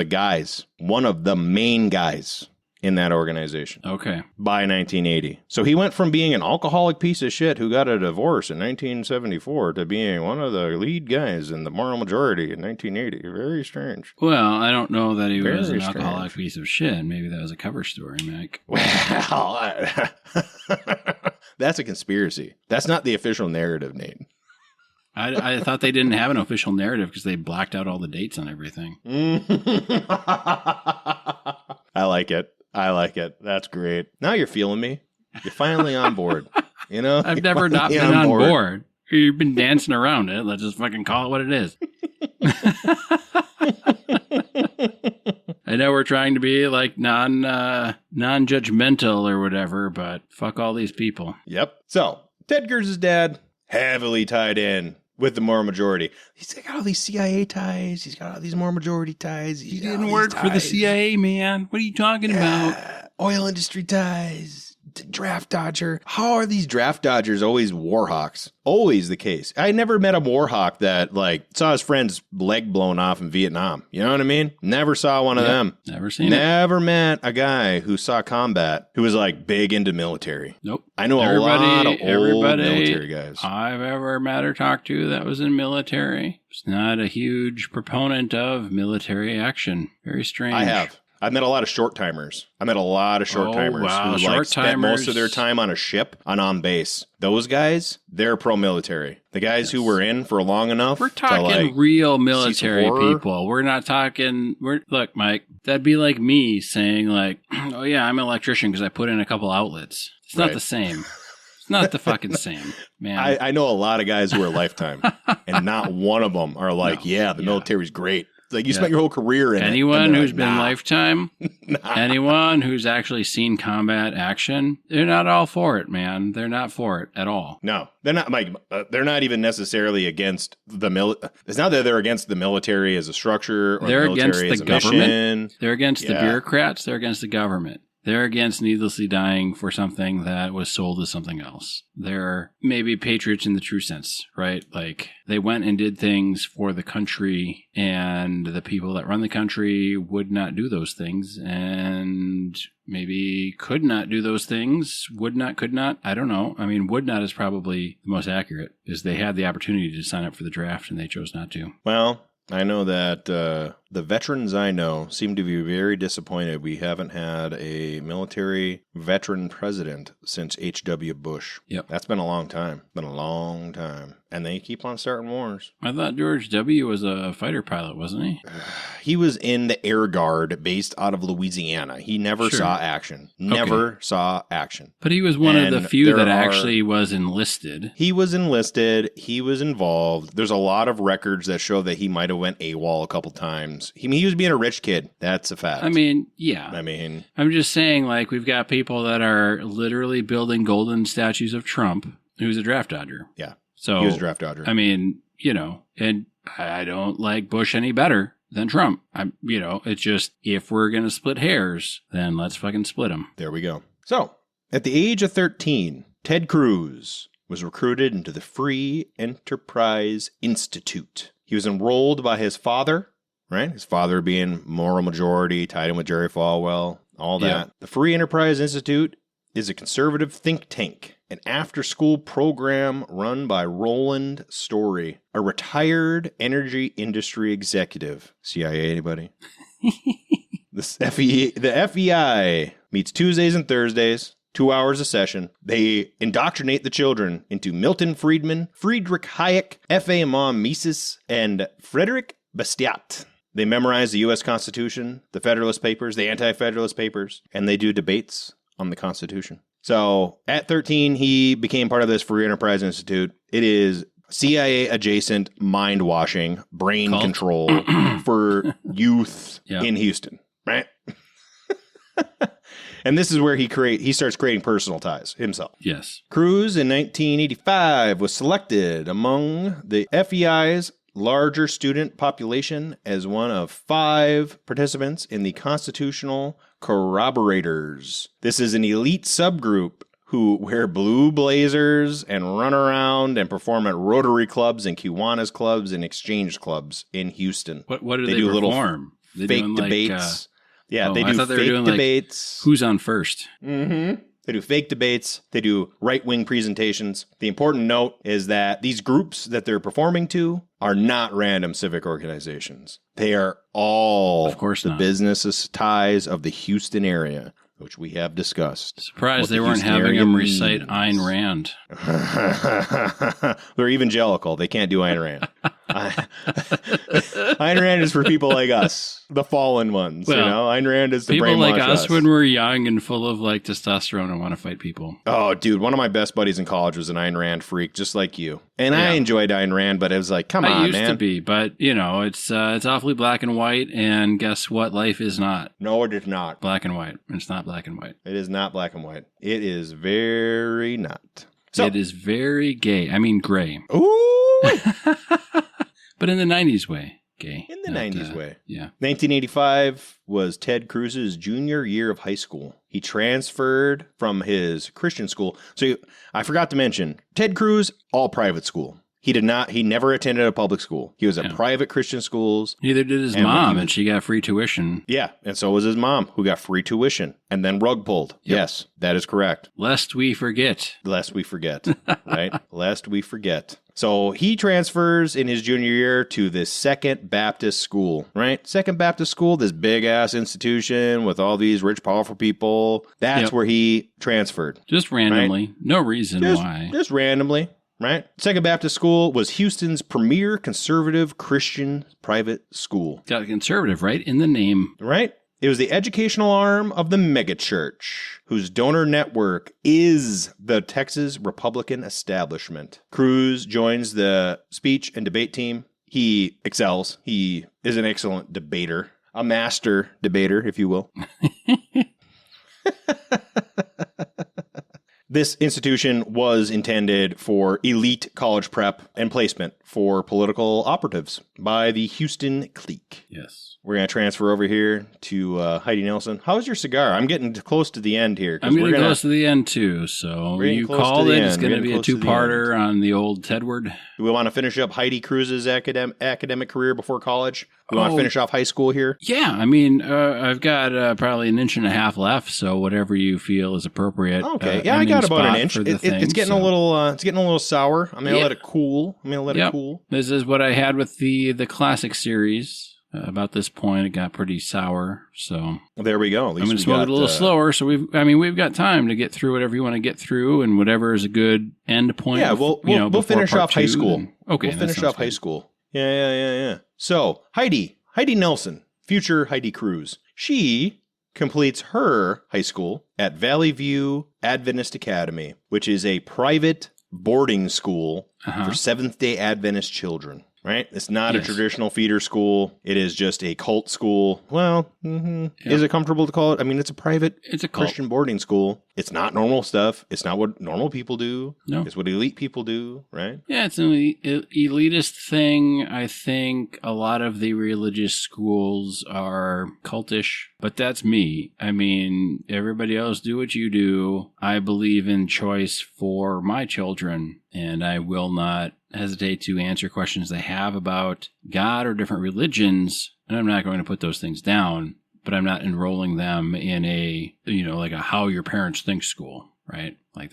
A: the main guys in that organization.
C: Okay.
A: By 1980. So he went from being an alcoholic piece of shit who got a divorce in 1974 to being one of the lead guys in the Moral Majority in 1980. Very strange.
C: Well, I don't know that he was an alcoholic piece of shit. Maybe that was a cover story, Mike.
A: Well, that's a conspiracy. That's not the official narrative, Nate.
C: I thought they didn't have an official narrative because they blacked out all the dates on everything.
A: I like it. That's great. Now you're feeling me. You're finally on board. You know?
C: I've never not been on board. You've been dancing around it. Let's just fucking call it what it is. I know we're trying to be like non-judgmental or whatever, but fuck all these people.
A: Yep. So, Ted Cruz's dad, heavily tied in with the Moral Majority. He's got all these CIA ties. He's got all these Moral Majority ties.
C: He didn't work for the CIA, man. What are you talking about?
A: Oil industry ties. Draft dodger. How are these draft dodgers always war hawks? Always the case. I never met a war hawk that saw his friend's leg blown off in Vietnam. You know what I mean? Never saw one of them.
C: Never seen it.
A: Never met a guy who saw combat who was big into military.
C: Nope.
A: I know a lot of old military guys
C: I've ever met or talked to that was in military. Was not a huge proponent of military action. Very strange.
A: I have. I've met a lot of short-timers. I met a lot of short-timers who spent most of their time on a ship on base. Those guys, they're pro-military. The guys who were in for long enough.
C: We're talking real military people. We're not talking. Look, Mike, that'd be like me saying oh yeah, I'm an electrician because I put in a couple outlets. It's not the same. It's not the fucking same, man.
A: I know a lot of guys who are lifetime, and not one of them are the military's great. You spent your whole career in
C: anyone who's been lifetime, anyone who's actually seen combat action, they're not all for it, man. They're not for it at all.
A: No, they're not, Mike. They're not even necessarily against the military. It's not that they're against the military as a structure or
C: they're
A: the military
C: against the
A: as a
C: government.
A: Mission.
C: They're against the bureaucrats. They're against the government. They're against needlessly dying for something that was sold as something else. They're maybe patriots in the true sense, right? They went and did things for the country, and the people that run the country would not do those things, and maybe could not do those things. Would not, could not. I don't know. I mean, would not is probably the most accurate, because they had the opportunity to sign up for the draft, and they chose not to.
A: Well, I know that the veterans I know seem to be very disappointed we haven't had a military veteran president since H.W. Bush.
C: Yep.
A: That's been a long time. And they keep on starting wars.
C: I thought George W. was a fighter pilot, wasn't he?
A: He was in the Air Guard based out of Louisiana. He never saw action. Saw action.
C: But he was one of the few that actually was enlisted.
A: He was enlisted. He was involved. There's a lot of records that show that he might have went AWOL a couple times. He was being a rich kid. That's a fact.
C: I mean, yeah. I'm just saying, we've got people that are literally building golden statues of Trump, who's a draft dodger.
A: Yeah.
C: So
A: he was a draft dodger.
C: I mean, and I don't like Bush any better. than Trump. It's just, if we're going to split hairs, then let's fucking split them.
A: There we go. So, at the age of 13, Ted Cruz was recruited into the Free Enterprise Institute. He was enrolled by his father, right? His father being moral majority, tied in with Jerry Falwell, all that.
C: Yeah.
A: The Free Enterprise Institute is a conservative think tank, an after-school program run by Roland Story, a retired energy industry executive. CIA, anybody? The FEI meets Tuesdays and Thursdays, 2 hours a session. They indoctrinate the children into Milton Friedman, Friedrich Hayek, F.A. Mom Mises, and Frederick Bastiat. They memorize the U.S. Constitution, the Federalist Papers, the Anti-Federalist Papers, and they do debates on the Constitution. So at 13, he became part of this Free Enterprise Institute. It is CIA-adjacent mind-washing, brain control for youth in Houston, right? And this is where he starts creating personal ties himself.
C: Yes.
A: Cruz in 1985 was selected among the FEI's larger student population as one of 5 participants in the Constitutional Corroborators. This is an elite subgroup who wear blue blazers and run around and perform at Rotary clubs and Kiwanis clubs and exchange clubs in Houston.
C: What do they perform?
A: Little fake debates. They do fake debates.
C: Who's on first?
A: Mm-hmm. They do fake debates. They do right-wing presentations. The important note is that these groups that they're performing to are not random civic organizations. They are all
C: of course
A: the business ties of the Houston area, which we have discussed.
C: Surprised they weren't having them recite Ayn Rand.
A: They're evangelical. They can't do Ayn Rand. Ayn Rand is for people like us, the fallen ones. Well, Ayn Rand is to
C: people
A: brainwash
C: like us
A: us
C: when we're young and full of testosterone and want to fight people.
A: Oh, dude, one of my best buddies in college was an Ayn Rand freak, just like you. And I enjoyed Ayn Rand, but it was like, come on, man.
C: I used to be, but it's awfully black and white. And guess what? Life is not.
A: No, it is not
C: black and white. It's not black and white.
A: It is not black and white. It is very not. So,
C: it is very gay. I mean, gray.
A: Ooh.
C: But in the 90s way, gay.
A: In the 90s way.
C: Yeah.
A: 1985 was Ted Cruz's junior year of high school. He transferred from his Christian school. So I forgot to mention, Ted Cruz, all private school. He never attended a public school. He was at private Christian schools.
C: Neither did his mom, and she got free tuition.
A: Yeah, and so was his mom, who got free tuition, and then rug pulled. Yep. Yes, that is correct.
C: Lest we forget.
A: Lest we forget, right? Lest we forget. So he transfers in his junior year to the Second Baptist School, right? Second Baptist School, this big-ass institution with all these rich, powerful people. That's where he transferred.
C: Just randomly. Right? No reason why.
A: Just randomly. Right? Second Baptist School was Houston's premier conservative Christian private school.
C: Got conservative, right? In the name.
A: Right? It was the educational arm of the megachurch, whose donor network is the Texas Republican establishment. Cruz joins the speech and debate team. He excels. He is an excellent debater, a master debater, if you will. This institution was intended for elite college prep and placement for political operatives by the Houston clique.
C: Yes.
A: We're going to transfer over here to Heidi Nelson. How's your cigar? I'm getting close to the end here.
C: I'm getting close to the end, too. So you called it. It's going to be a two-parter on the old Tedward.
A: Do we want to finish up Heidi Cruz's academic career before college? We want to finish off high school here?
C: Yeah. I mean, I've got probably an inch and a half left, so whatever you feel is appropriate.
A: Okay. Yeah, I got about an inch. It's getting a little sour. I'm going to let it cool. This
C: is what I had with the classic series. About this point, it got pretty sour. So
A: there we go. At least
C: I'm going to smoke it a little slower. So we've got time to get through whatever you want to get through, and whatever is a good end point.
A: Yeah, we'll finish off high school.
C: Okay,
A: we'll finish off high school. Yeah. So Heidi Nelson, future Heidi Cruz, she completes her high school at Valley View Adventist Academy, which is a private boarding school for Seventh-day Adventist children. Right? It's not a traditional feeder school. It is just a cult school. Well, is it comfortable to call it? I mean, it's a private Christian boarding school. It's not normal stuff. It's not what normal people do.
C: No.
A: It's what elite people do, right?
C: Yeah, it's an elitist thing. I think a lot of the religious schools are cultish, but that's me. I mean, everybody else do what you do. I believe in choice for my children, and I will not hesitate to answer questions they have about God or different religions, and I'm not going to put those things down, but I'm not enrolling them in a, like a how your parents think school, right? Like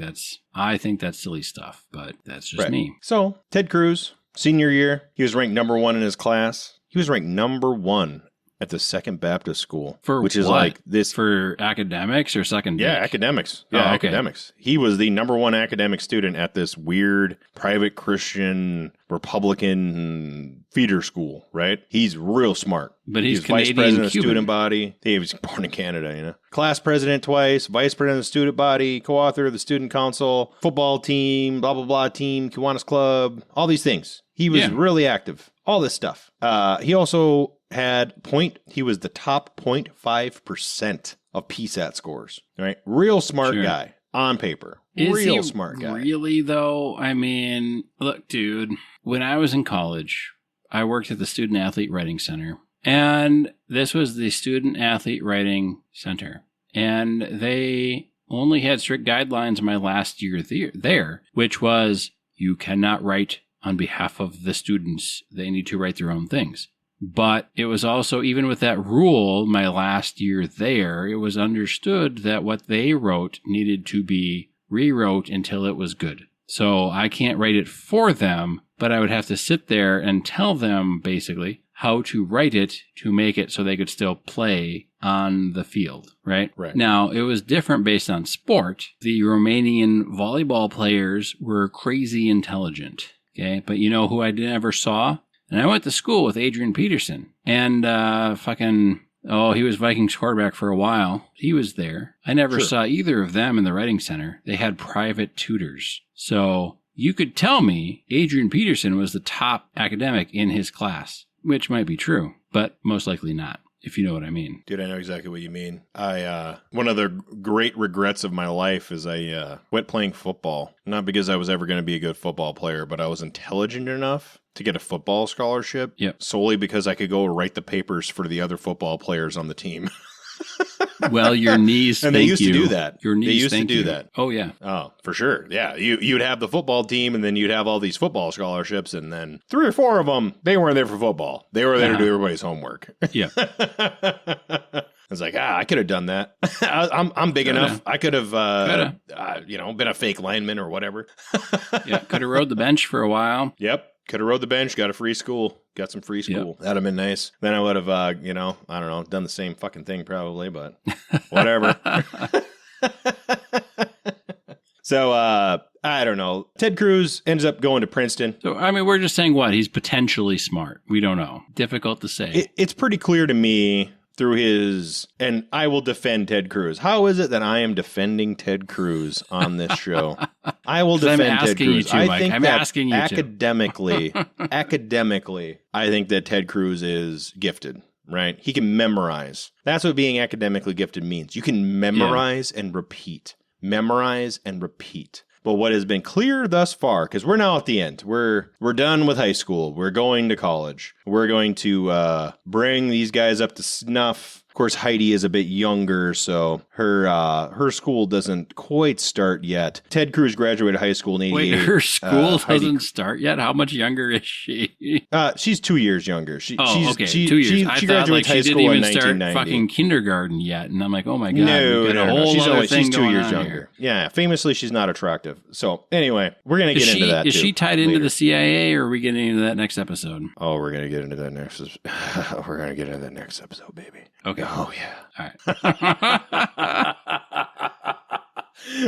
C: I think that's silly stuff, but that's just me.
A: So, Ted Cruz, senior year, he was ranked number 1 in his class. He was ranked number 1 at the Second Baptist School.
C: Which is like this. For academics or second?
A: Yeah, academics. Yeah, academics. He was the number 1 academic student at this weird private Christian Republican feeder school, right? He's real smart.
C: But he's
A: vice president of the student body. He was born in Canada, Class president twice, vice president of the student body, co-author of the student council, football team, blah, blah, blah team, Kiwanis Club, all these things. He was really active. All this stuff. He also he was the top 0.5% of PSAT scores, right? Real smart guy on paper. Real smart guy.
C: Really, though? I mean, look, dude, when I was in college, I worked at the Student Athlete Writing Center, and this was the Student Athlete Writing Center, and they only had strict guidelines my last year there, which was you cannot write on behalf of the students. They need to write their own things. But it was also, even with that rule, my last year there, it was understood that what they wrote needed to be rewrote until it was good. So I can't write it for them, but I would have to sit there and tell them, basically, how to write it to make it so they could still play on the field, right?
A: Right.
C: Now, it was different based on sport. The Romanian volleyball players were crazy intelligent, okay? But you know who I never saw? And I went to school with Adrian Peterson, and he was Vikings quarterback for a while. He was there. I never saw either of them in the writing center. They had private tutors. So you could tell me Adrian Peterson was the top academic in his class, which might be true, but most likely not, if you know what I mean.
A: Dude, I know exactly what you mean. One of the great regrets of my life is I quit playing football. Not because I was ever going to be a good football player, but I was intelligent enough to get a football scholarship.
C: Yep.
A: Solely because I could go write the papers for the other football players on the team.
C: Well, your knees
A: and they used to do that.
C: Your knees
A: they used to do that.
C: Oh, yeah.
A: Oh, for sure. Yeah. You'd have the football team, and then you'd have all these football scholarships, and then 3 or 4 of them, they weren't there for football. They were there to do everybody's homework.
C: Yeah.
A: I was like, I could have done that. I'm big enough. I could have, been a fake lineman or whatever.
C: Yeah. Could have rode the bench for a while.
A: Yep. Could have rode the bench, got a free school, got some free school. Yep. That'd have been nice. Then I would have, I don't know, done the same fucking thing probably, but whatever. So, I don't know. Ted Cruz ends up going to Princeton.
C: So, I mean, we're just saying he's potentially smart. We don't know. Difficult to say.
A: It's pretty clear to me through and I will defend Ted Cruz. How is it that I am defending Ted Cruz on this show? I will defend Ted Cruz.
C: I'm asking you
A: academically, I think that Ted Cruz is gifted, right? He can memorize. That's what being academically gifted means. You can memorize and repeat. Memorize and repeat. But what has been clear thus far, because we're now at the end, we're done with high school. We're going to college. We're going to bring these guys up to snuff. Of course, Heidi is a bit younger, so her school doesn't quite start yet. Ted Cruz graduated high school in 88.
C: Wait, her school doesn't start yet? How much younger is she?
A: She's 2 years younger. She's
C: 2 years.
A: She graduated high school in 1990. She didn't even start
C: fucking kindergarten yet, and I'm like, oh my God.
A: No. She's 2 years younger. Yeah, famously, she's not attractive. So anyway, we're going to get into that,
C: Is she tied into the CIA, or are we getting into that next episode?
A: Oh, we're going to get into that next We're going to get into that next episode, baby.
C: Okay.
A: Oh, yeah.
C: All right.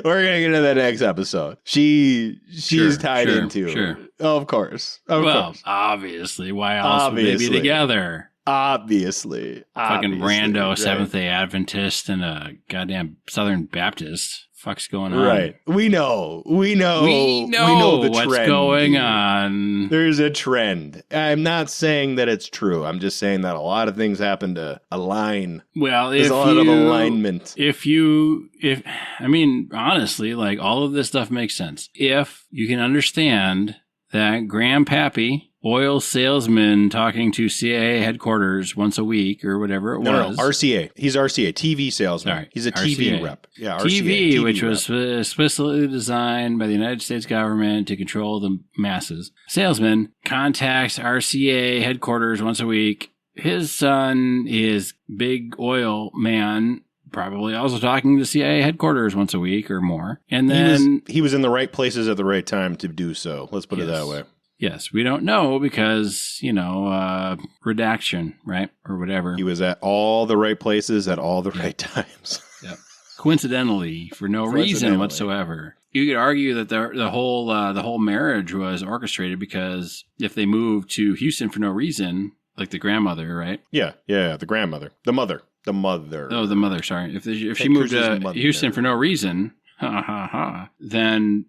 A: We're going to get into that next episode. She's tied into.
C: Sure.
A: Of course.
C: Obviously. Why else would they be together?
A: Obviously.
C: Fucking rando, Seventh-day Adventist, and a goddamn Southern Baptist. fuck's going on.
A: Right. We know the
C: what's
A: trend,
C: going
A: dude.
C: on.
A: There's a trend. I'm not saying that it's true. I'm just saying that a lot of things happen to align.
C: Well,
A: There's a lot of alignment.
C: I mean, honestly, like all of this stuff makes sense. If you can understand that Grandpappy, oil salesman talking to CIA headquarters once a week or whatever it was.
A: No, RCA. He's RCA, TV salesman.
C: Sorry,
A: He's a
C: RCA.
A: TV rep. Yeah, RCA,
C: TV, which
A: rep.
C: was explicitly designed by the United States government to control the masses. Salesman contacts RCA headquarters once a week. His son is big oil man, probably also talking to CIA headquarters once a week or more. And then
A: he was in the right places at the right time to do so. Let's put it that way.
C: Yes, we don't know because, redaction, right? Or whatever.
A: He was at all the right places at all the right times.
C: Yep. Coincidentally, for no reason whatsoever. You could argue that the whole marriage was orchestrated because if they moved to Houston for no reason, like the grandmother, right?
A: Yeah, the grandmother. The mother. Oh, the mother,
C: sorry. If she moved to Houston for no reason, then,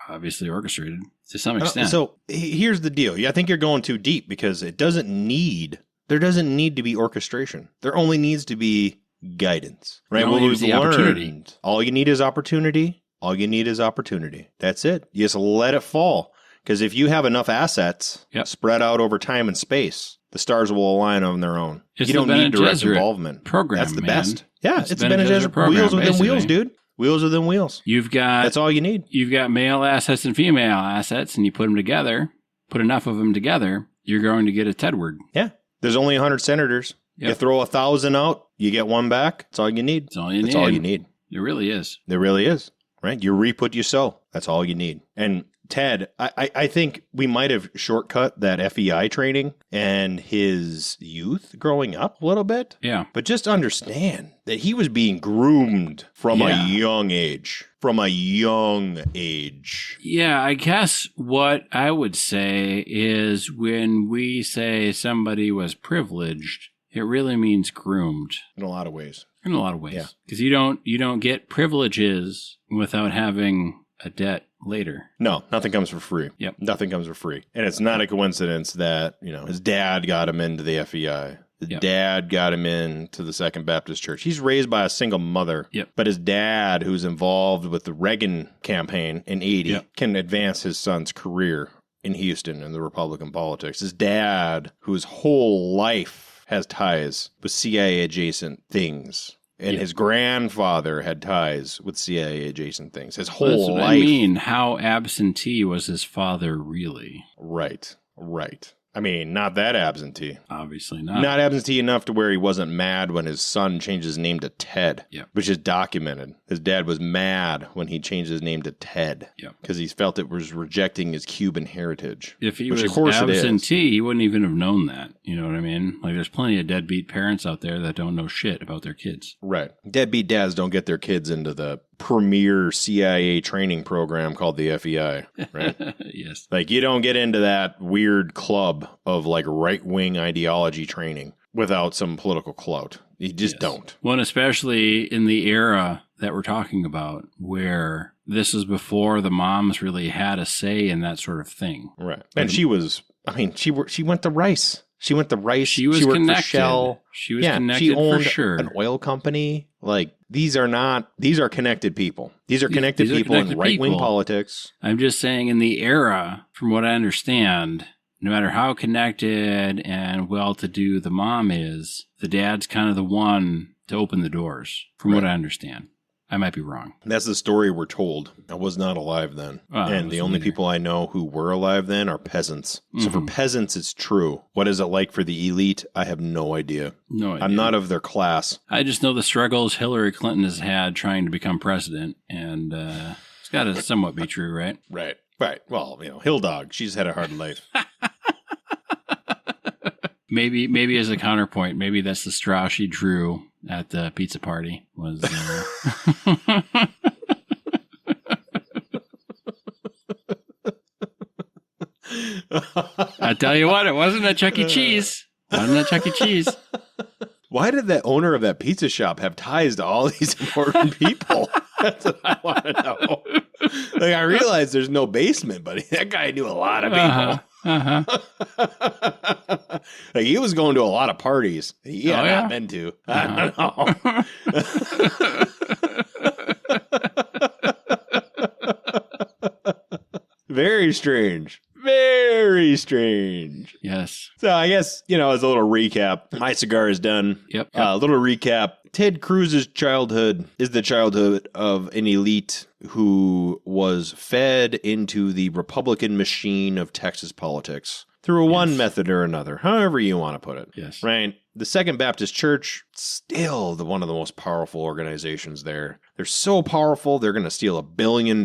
C: obviously orchestrated to some extent.
A: So here's the deal. I think you're going too deep because there doesn't need to be orchestration. There only needs to be guidance, right?
C: Well, we've
A: opportunity. All you need is opportunity. That's it. You just let it fall. Because if you have enough assets spread out over time and space, the stars will align on their own.
C: It's
A: you don't need direct
C: Gesserit
A: involvement.
C: Program,
A: That's the
C: man.
A: best. Yeah, it's
C: Bene Gesserit program,
A: wheels within
C: basically.
A: wheels, dude. Wheels within wheels.
C: That's
A: all you need.
C: You've got male assets and female assets, and you put them together, put enough of them together, you're going to get a Tedward.
A: Yeah. There's only 100 senators. Yep. You throw 1,000 out, you get one back. That's all you need.
C: That's all you need. It really is.
A: It really is. Right? You reap what you sow. That's all you need. And Ted, I think we might have shortcut that FEI training and his youth growing up a little bit.
C: Yeah.
A: But just understand that he was being groomed from a young age.
C: Yeah, I guess what I would say is when we say somebody was privileged, it really means groomed.
A: In a lot of ways.
C: Yeah. Because you don't get privileges without having a debt later.
A: No, nothing comes for free.
C: Yep.
A: Nothing comes for free. And it's not a coincidence that, his dad got him into the FEI. His dad got him into the Second Baptist Church. He's raised by a single mother.
C: Yep.
A: But his dad, who's involved with the Reagan campaign in 80, can advance his son's career in Houston in the Republican politics. His dad, whose whole life has ties with CIA-adjacent things. And his grandfather had ties with CIA-adjacent things. His whole life.
C: I mean, how absentee was his father really?
A: Right. I mean, not that absentee.
C: Obviously not.
A: Not absentee enough to where he wasn't mad when his son changed his name to Ted, which is documented. His dad was mad when he changed his name to Ted because he felt it was rejecting his Cuban heritage.
C: If he was absentee, he wouldn't even have known that. You know what I mean? Like, there's plenty of deadbeat parents out there that don't know shit about their kids.
A: Right. Deadbeat dads don't get their kids into the premier CIA training program called the FEI, right?
C: Yes.
A: Like, you don't get into that weird club of like right-wing ideology training without some political clout. You just don't.
C: Well, and especially in the era that we're talking about, where this is before the moms really had a say in that sort of thing.
A: Right. And she went to Rice. She went to Rice.
C: She was
A: worked
C: connected.
A: For Shell.
C: She was connected
A: she owned
C: for sure.
A: An oil company. Like, these are connected people. These are connected people in right-wing politics.
C: I'm just saying, in the era, from what I understand, no matter how connected and well-to-do the mom is, the dad's kind of the one to open the doors, from what I understand. I might be wrong.
A: That's the story we're told. I was not alive then. And the only people I know who were alive then are peasants. So for peasants, it's true. What is it like for the elite? I have no idea.
C: No idea.
A: I'm not of their class.
C: I just know the struggles Hillary Clinton has had trying to become president. And it's got to somewhat be true, right?
A: Right. Well, Hill Dog, she's had a hard life.
C: Maybe as a counterpoint, maybe that's the straw she drew at the pizza party was I tell you what, it wasn't a Chuck E. Cheese.
A: Why did that owner of that pizza shop have ties to all these important people? That's what I want to know. Like, I realize there's no basement, but that guy knew a lot of people. Like, he was going to a lot of parties he had not been to. I don't know. Very strange. Very strange.
C: Yes.
A: So I guess, as a little recap, my cigar is done.
C: Yep.
A: A little recap. Ted Cruz's childhood is the childhood of an elite who was fed into the Republican machine of Texas politics through one method or another, however you want to put it.
C: Yes.
A: Right? The Second Baptist Church, still one of the most powerful organizations there. They're so powerful, they're going to steal $1 billion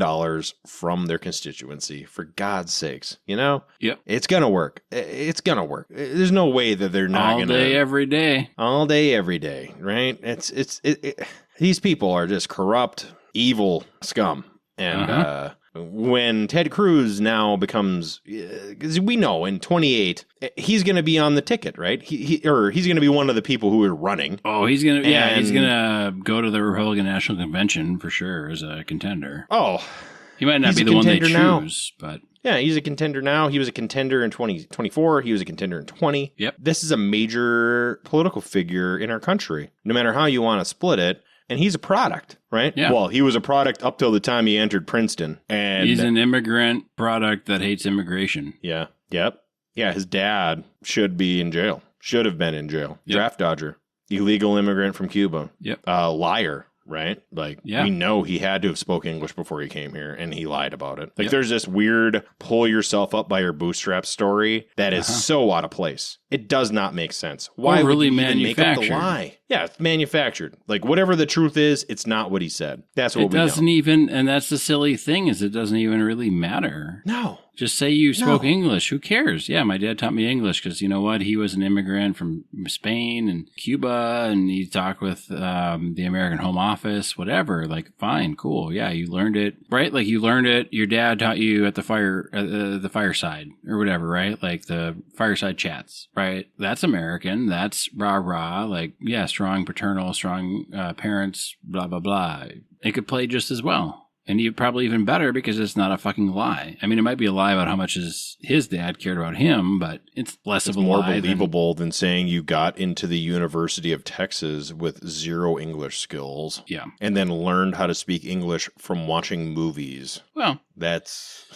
A: from their constituency, for God's sakes. Yep. It's going to work. It's going to work. There's no way that they're not going to.
C: All day, every day.
A: All day, every day, right? These people are just corrupt, evil scum. And when Ted Cruz now becomes, because we know in 28, he's going to be on the ticket, right? He's going to be one of the people who are running.
C: Oh, he's going to, he's going to go to the Republican National Convention for sure as a contender.
A: Oh,
C: he might not be the one they choose, but.
A: Yeah, he's a contender now. He was a contender in 2024. He was a contender in 20.
C: Yep.
A: This is a major political figure in our country, no matter how you want to split it. And he's a product, right?
C: Yeah.
A: Well, he was a product up till the time he entered Princeton. And
C: he's an immigrant product that hates immigration.
A: Yeah. Yep. Yeah, his dad should be in jail. Should have been in jail.
C: Yep.
A: Draft dodger. Illegal immigrant from Cuba.
C: Yep.
A: Liar, right? Like, we know he had to have spoke English before he came here, and he lied about it. Like, there's this weird pull yourself up by your bootstraps story that is so out of place. It does not make sense. Why would you even make up the lie? Yeah, it's manufactured. Like, whatever the truth is, it's not what he said. That's what we know. It
C: doesn't even, and that's the silly thing, is it doesn't even really matter.
A: No.
C: Just say you spoke English. Who cares? Yeah, my dad taught me English because you know what? He was an immigrant from Spain and Cuba, and he talked with the American Home Office, whatever. Like, fine, cool. Yeah, you learned it, right? Like, you learned it. Your dad taught you at the fireside or whatever, right? Like the fireside chats, right? That's American. That's rah-rah. Like, yeah, strong paternal, strong parents, blah, blah, blah. It could play just as well. And probably even better because it's not a fucking lie. I mean, it might be a lie about how much his dad cared about him, but it's less of a
A: more
C: lie.
A: Believable than saying you got into the University of Texas with 0 English skills.
C: Yeah.
A: And then learned how to speak English from watching movies.
C: Well,
A: that's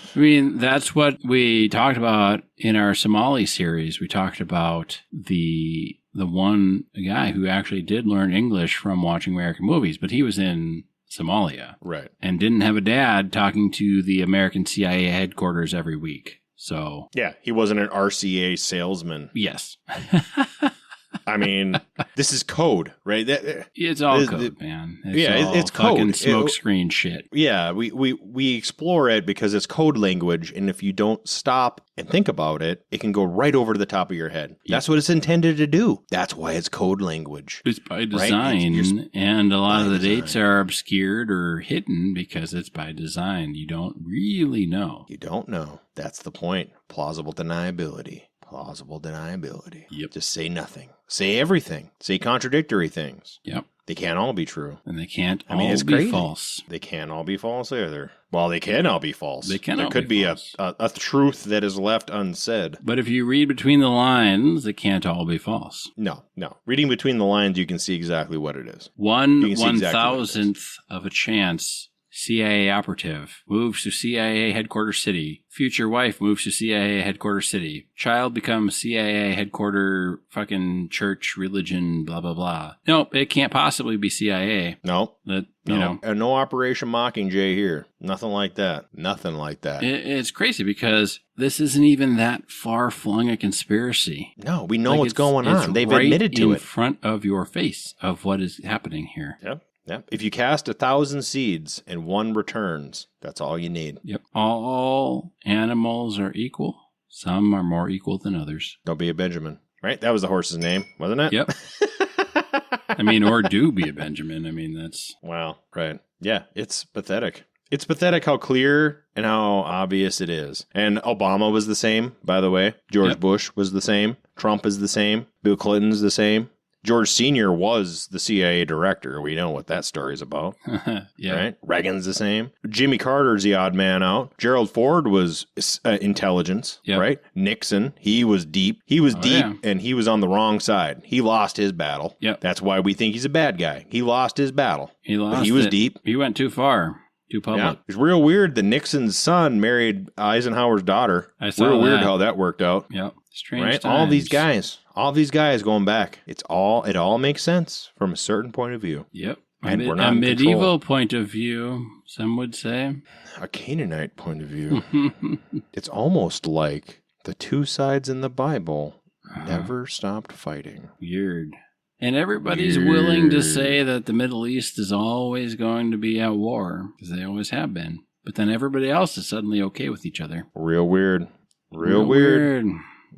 C: what we talked about in our Somali series. We talked about the one guy who actually did learn English from watching American movies, but he was in Somalia.
A: Right.
C: And didn't have a dad talking to the American CIA headquarters every week. So.
A: Yeah, he wasn't an RCA salesman.
C: Yes.
A: I mean, this is code, right?
C: It's all code, man.
A: It's code.
C: Fucking smokescreen shit.
A: Yeah, we explore it because it's code language, and if you don't stop and think about it, it can go right over to the top of your head. Yep. That's what it's intended to do. That's why it's code language.
C: It's by design, right? And a lot of the dates are obscured or hidden because it's by design. You don't really know.
A: You don't know. That's the point. Plausible deniability. Plausible deniability.
C: Yep.
A: Just say nothing. Say everything. Say contradictory things.
C: Yep.
A: They can't all be true.
C: And they can't all be false.
A: They can't all be false either. Well, they can all be false.
C: They can
A: there
C: all
A: could
C: be
A: a truth that is left unsaid.
C: But if you read between the lines, it can't all be false.
A: No. Reading between the lines, you can see exactly what it is.
C: 1/1000th of a chance. CIA operative moves to CIA headquarters city. Future wife moves to CIA headquarters city. Child becomes CIA headquarter fucking church religion blah blah blah. No, it can't possibly be CIA.
A: No.
C: You know.
A: And no Operation Mockingjay here. Nothing like that. Nothing like that.
C: It's crazy because this isn't even that far flung a conspiracy.
A: No, we know what's going on. They've admitted to it.
C: In front of your face of what is happening here.
A: Yep. Yep. If you cast 1,000 seeds and 1 returns, that's all you need.
C: Yep. All animals are equal. Some are more equal than others.
A: Don't be a Benjamin. Right? That was the horse's name, wasn't it?
C: Yep. I mean, or do be a Benjamin. I mean, that's...
A: Wow. Right. Yeah. It's pathetic. It's pathetic how clear and how obvious it is. And Obama was the same, by the way. George Bush was the same. Trump is the same. Bill Clinton's the same. George Sr. was the CIA director. We know what that story's about.
C: Yeah.
A: Right? Reagan's the same. Jimmy Carter's the odd man out. Gerald Ford was intelligence,
C: Yep.
A: right? Nixon, he was deep. He was deep,
C: yeah.
A: and he was on the wrong side. He lost his battle.
C: Yep.
A: That's why we think he's a bad guy. He lost his battle.
C: He lost
A: But he was
C: it.
A: deep.
C: He went too far. Too public.
A: Yeah. It's real weird that Nixon's son married Eisenhower's daughter.
C: I saw
A: real weird
C: that.
A: how that worked out.
C: Yep. Strange
A: Right?
C: times.
A: All these guys going back. It all makes sense from a certain point of view.
C: Yep.
A: And we're not
C: a
A: in
C: medieval
A: control.
C: point of view, some would say.
A: A Canaanite point of view. It's almost like the two sides in the Bible never stopped fighting.
C: Weird. And everybody's willing to say that the Middle East is always going to be at war, because they always have been. But then everybody else is suddenly okay with each other.
A: Real weird. Real weird.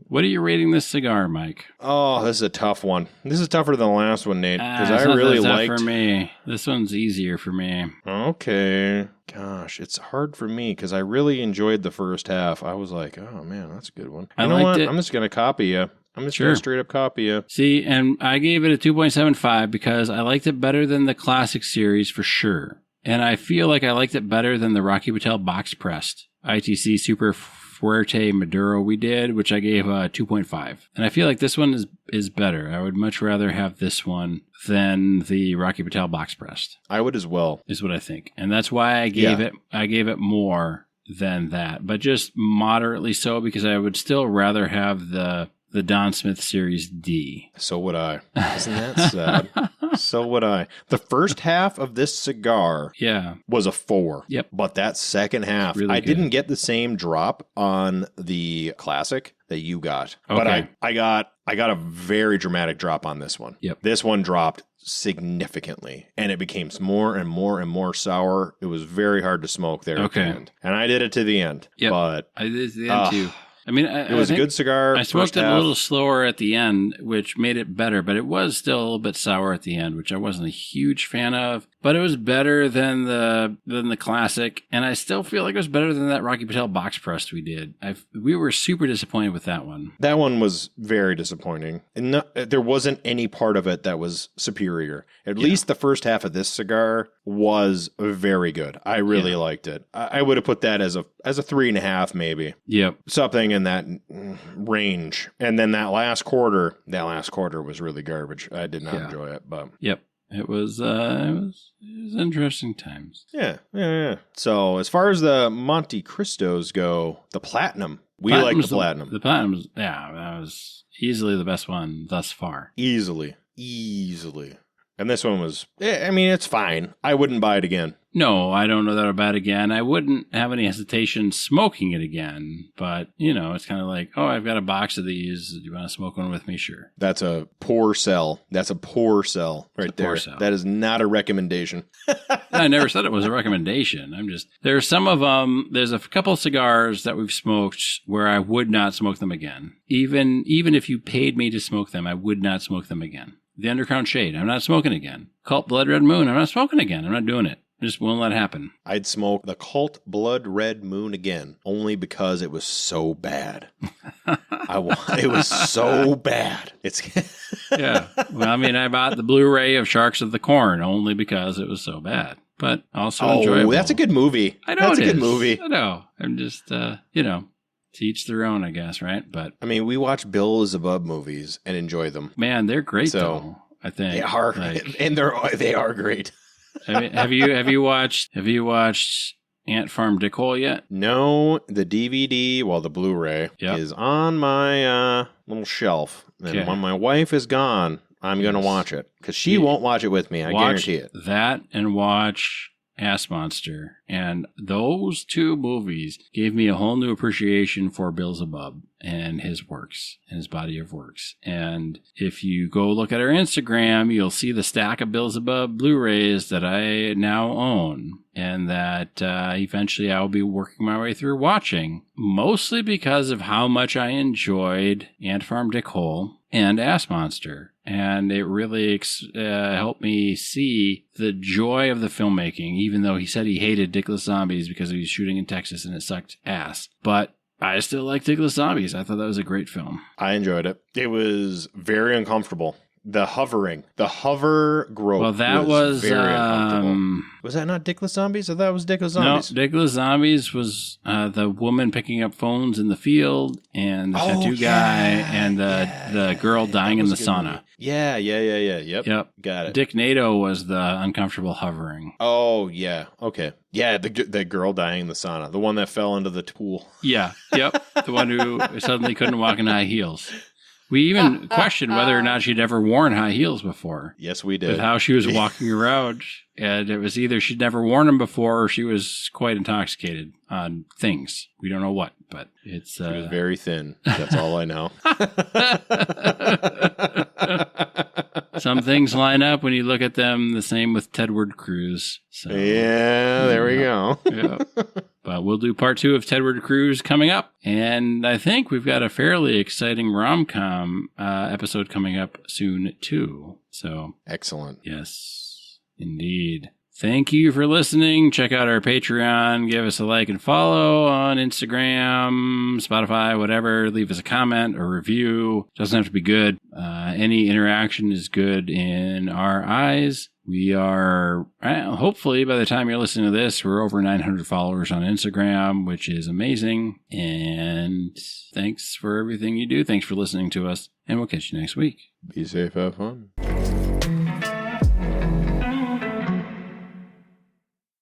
C: What are you rating this cigar, Mike?
A: Oh, this is a tough one. This is tougher than the last one, Nate, because
C: It's
A: I
C: not
A: really
C: that tough
A: liked.
C: for me. This one's easier for me.
A: Okay. Gosh, it's hard for me because I really enjoyed the first half. I was like, oh man, that's a good one.
C: I
A: You know
C: liked
A: what?
C: it.
A: I'm just going to copy you. I'm just
C: Sure.
A: going to straight up copy you.
C: See, and I gave it a 2.75 because I liked it better than the classic series for sure. And I feel like I liked it better than the Rocky Patel box pressed ITC Super Fuerte Maduro we did, which I gave a 2.5. And I feel like this one is better. I would much rather have this one than the Rocky Patel box pressed,
A: I would as well.
C: is what I think. And that's why I gave it more than that, but just moderately so, because I would still rather have the Don Smith Series D.
A: So would I. Isn't that sad? So would I. The first half of this cigar
C: Yeah.
A: was a 4.
C: Yep.
A: But that second half,
C: Really
A: I
C: good.
A: didn't get the same drop on the classic that you got. But
C: Okay.
A: I got a very dramatic drop on this one.
C: Yep.
A: This one dropped significantly, and it became more and more and more sour. It was very hard to smoke there at the
C: Okay.
A: end. And I did it to the end.
C: Yep.
A: But
C: I did the end too. I mean,
A: it was a good cigar.
C: I smoked
A: first
C: it a
A: half.
C: little slower at the end, which made it better, but it was still a little bit sour at the end, which I wasn't a huge fan of. But it was better than the classic, and I still feel like it was better than that Rocky Patel box pressed we did. We were super disappointed with that one.
A: That one was very disappointing. And there wasn't any part of it that was superior. At least the first half of this cigar was very good. I really liked it. I would have put that as a 3.5 maybe.
C: Yep.
A: Something in that range. And then that last quarter was really garbage. I did not enjoy it, but
C: Yep. It was interesting times.
A: yeah. So as far as the Monte Cristos go, the platinum, we like the platinum.
C: The platinum, that was easily the best one thus far.
A: Easily. And this one was, I mean, it's fine. I wouldn't buy it again.
C: No, I don't know that about it again. I wouldn't have any hesitation smoking it again. But, it's kind of like, oh, I've got a box of these. Do you want to smoke one with me? Sure.
A: That's a poor sell. That's a poor sell right there.
C: Poor sell.
A: That is not a recommendation.
C: I never said it was a recommendation. There's some of them, there's a couple of cigars that we've smoked where I would not smoke them again. Even if you paid me to smoke them, I would not smoke them again. The Undercrown Shade, I'm not smoking again. Cult Blood Red Moon, I'm not smoking again. I'm not doing it. I just won't let it happen.
A: I'd smoke the Cult Blood Red Moon again, only because it was so bad. It was so bad.
C: Yeah. Well, I mean, I bought the Blu-ray of Sharks of the Corn only because it was so bad, but also enjoyable.
A: That's a good movie.
C: I know
A: That's
C: it
A: a good
C: is.
A: movie.
C: I know. I'm just, to each their own, I guess, right? But
A: I mean, we watch Bill is Above movies and enjoy them.
C: man, they're great though. I think
A: They are, and they are great.
C: I mean, have you watched Ant Farm Dickhole yet?
A: No, the DVD, the Blu-ray is on my little shelf. And when my wife is gone, I'm going to watch it because she won't watch it with me. I guarantee it.
C: That and watch Ass Monster. And those two movies gave me a whole new appreciation for Beelzebub and his works and his body of works. And if you go look at our Instagram, you'll see the stack of Beelzebub Blu-rays that I now own and that eventually I'll be working my way through watching, mostly because of how much I enjoyed Ant Farm Dickhole and Ass Monster. And it really helped me see the joy of the filmmaking, even though he said he hated Dickless Zombies because he was shooting in Texas and it sucked ass. But I still like Dickless Zombies. I thought that was a great film.
A: I enjoyed it. It was very uncomfortable. The hover growth.
C: Well, that was
A: very uncomfortable. Was that not Dickless Zombies? I thought it was Dickless Zombies.
C: No, Dickless Zombies was the woman picking up phones in the field, and the tattoo guy, and the girl dying in the sauna.
A: Movie. Yeah. Yep. Got it.
C: Dick Nato was the uncomfortable hovering.
A: Oh, yeah. Okay. Yeah, the girl dying in the sauna. The one that fell into the pool.
C: Yeah. Yep. The one who suddenly couldn't walk in high heels. We even questioned whether or not she'd ever worn high heels before.
A: Yes, we did.
C: With how she was walking around. And it was either she'd never worn them before or she was quite intoxicated on things. We don't know what, but it's...
A: She was very thin. That's all I know.
C: Some things line up when you look at them. The same with Ted Cruz. So,
A: yeah, there we go.
C: Yeah. But we'll do part 2 of Ted Cruz coming up. And I think we've got a fairly exciting rom-com episode coming up soon, too. So
A: excellent.
C: Yes, indeed. Thank you for listening. Check out our Patreon. Give us a like and follow on Instagram, Spotify, whatever. Leave us a comment or review. Doesn't have to be good. Any interaction is good in our eyes. We are, hopefully, by the time you're listening to this, we're over 900 followers on Instagram, which is amazing. And thanks for everything you do. Thanks for listening to us. And we'll catch you next week.
A: Be safe, have fun.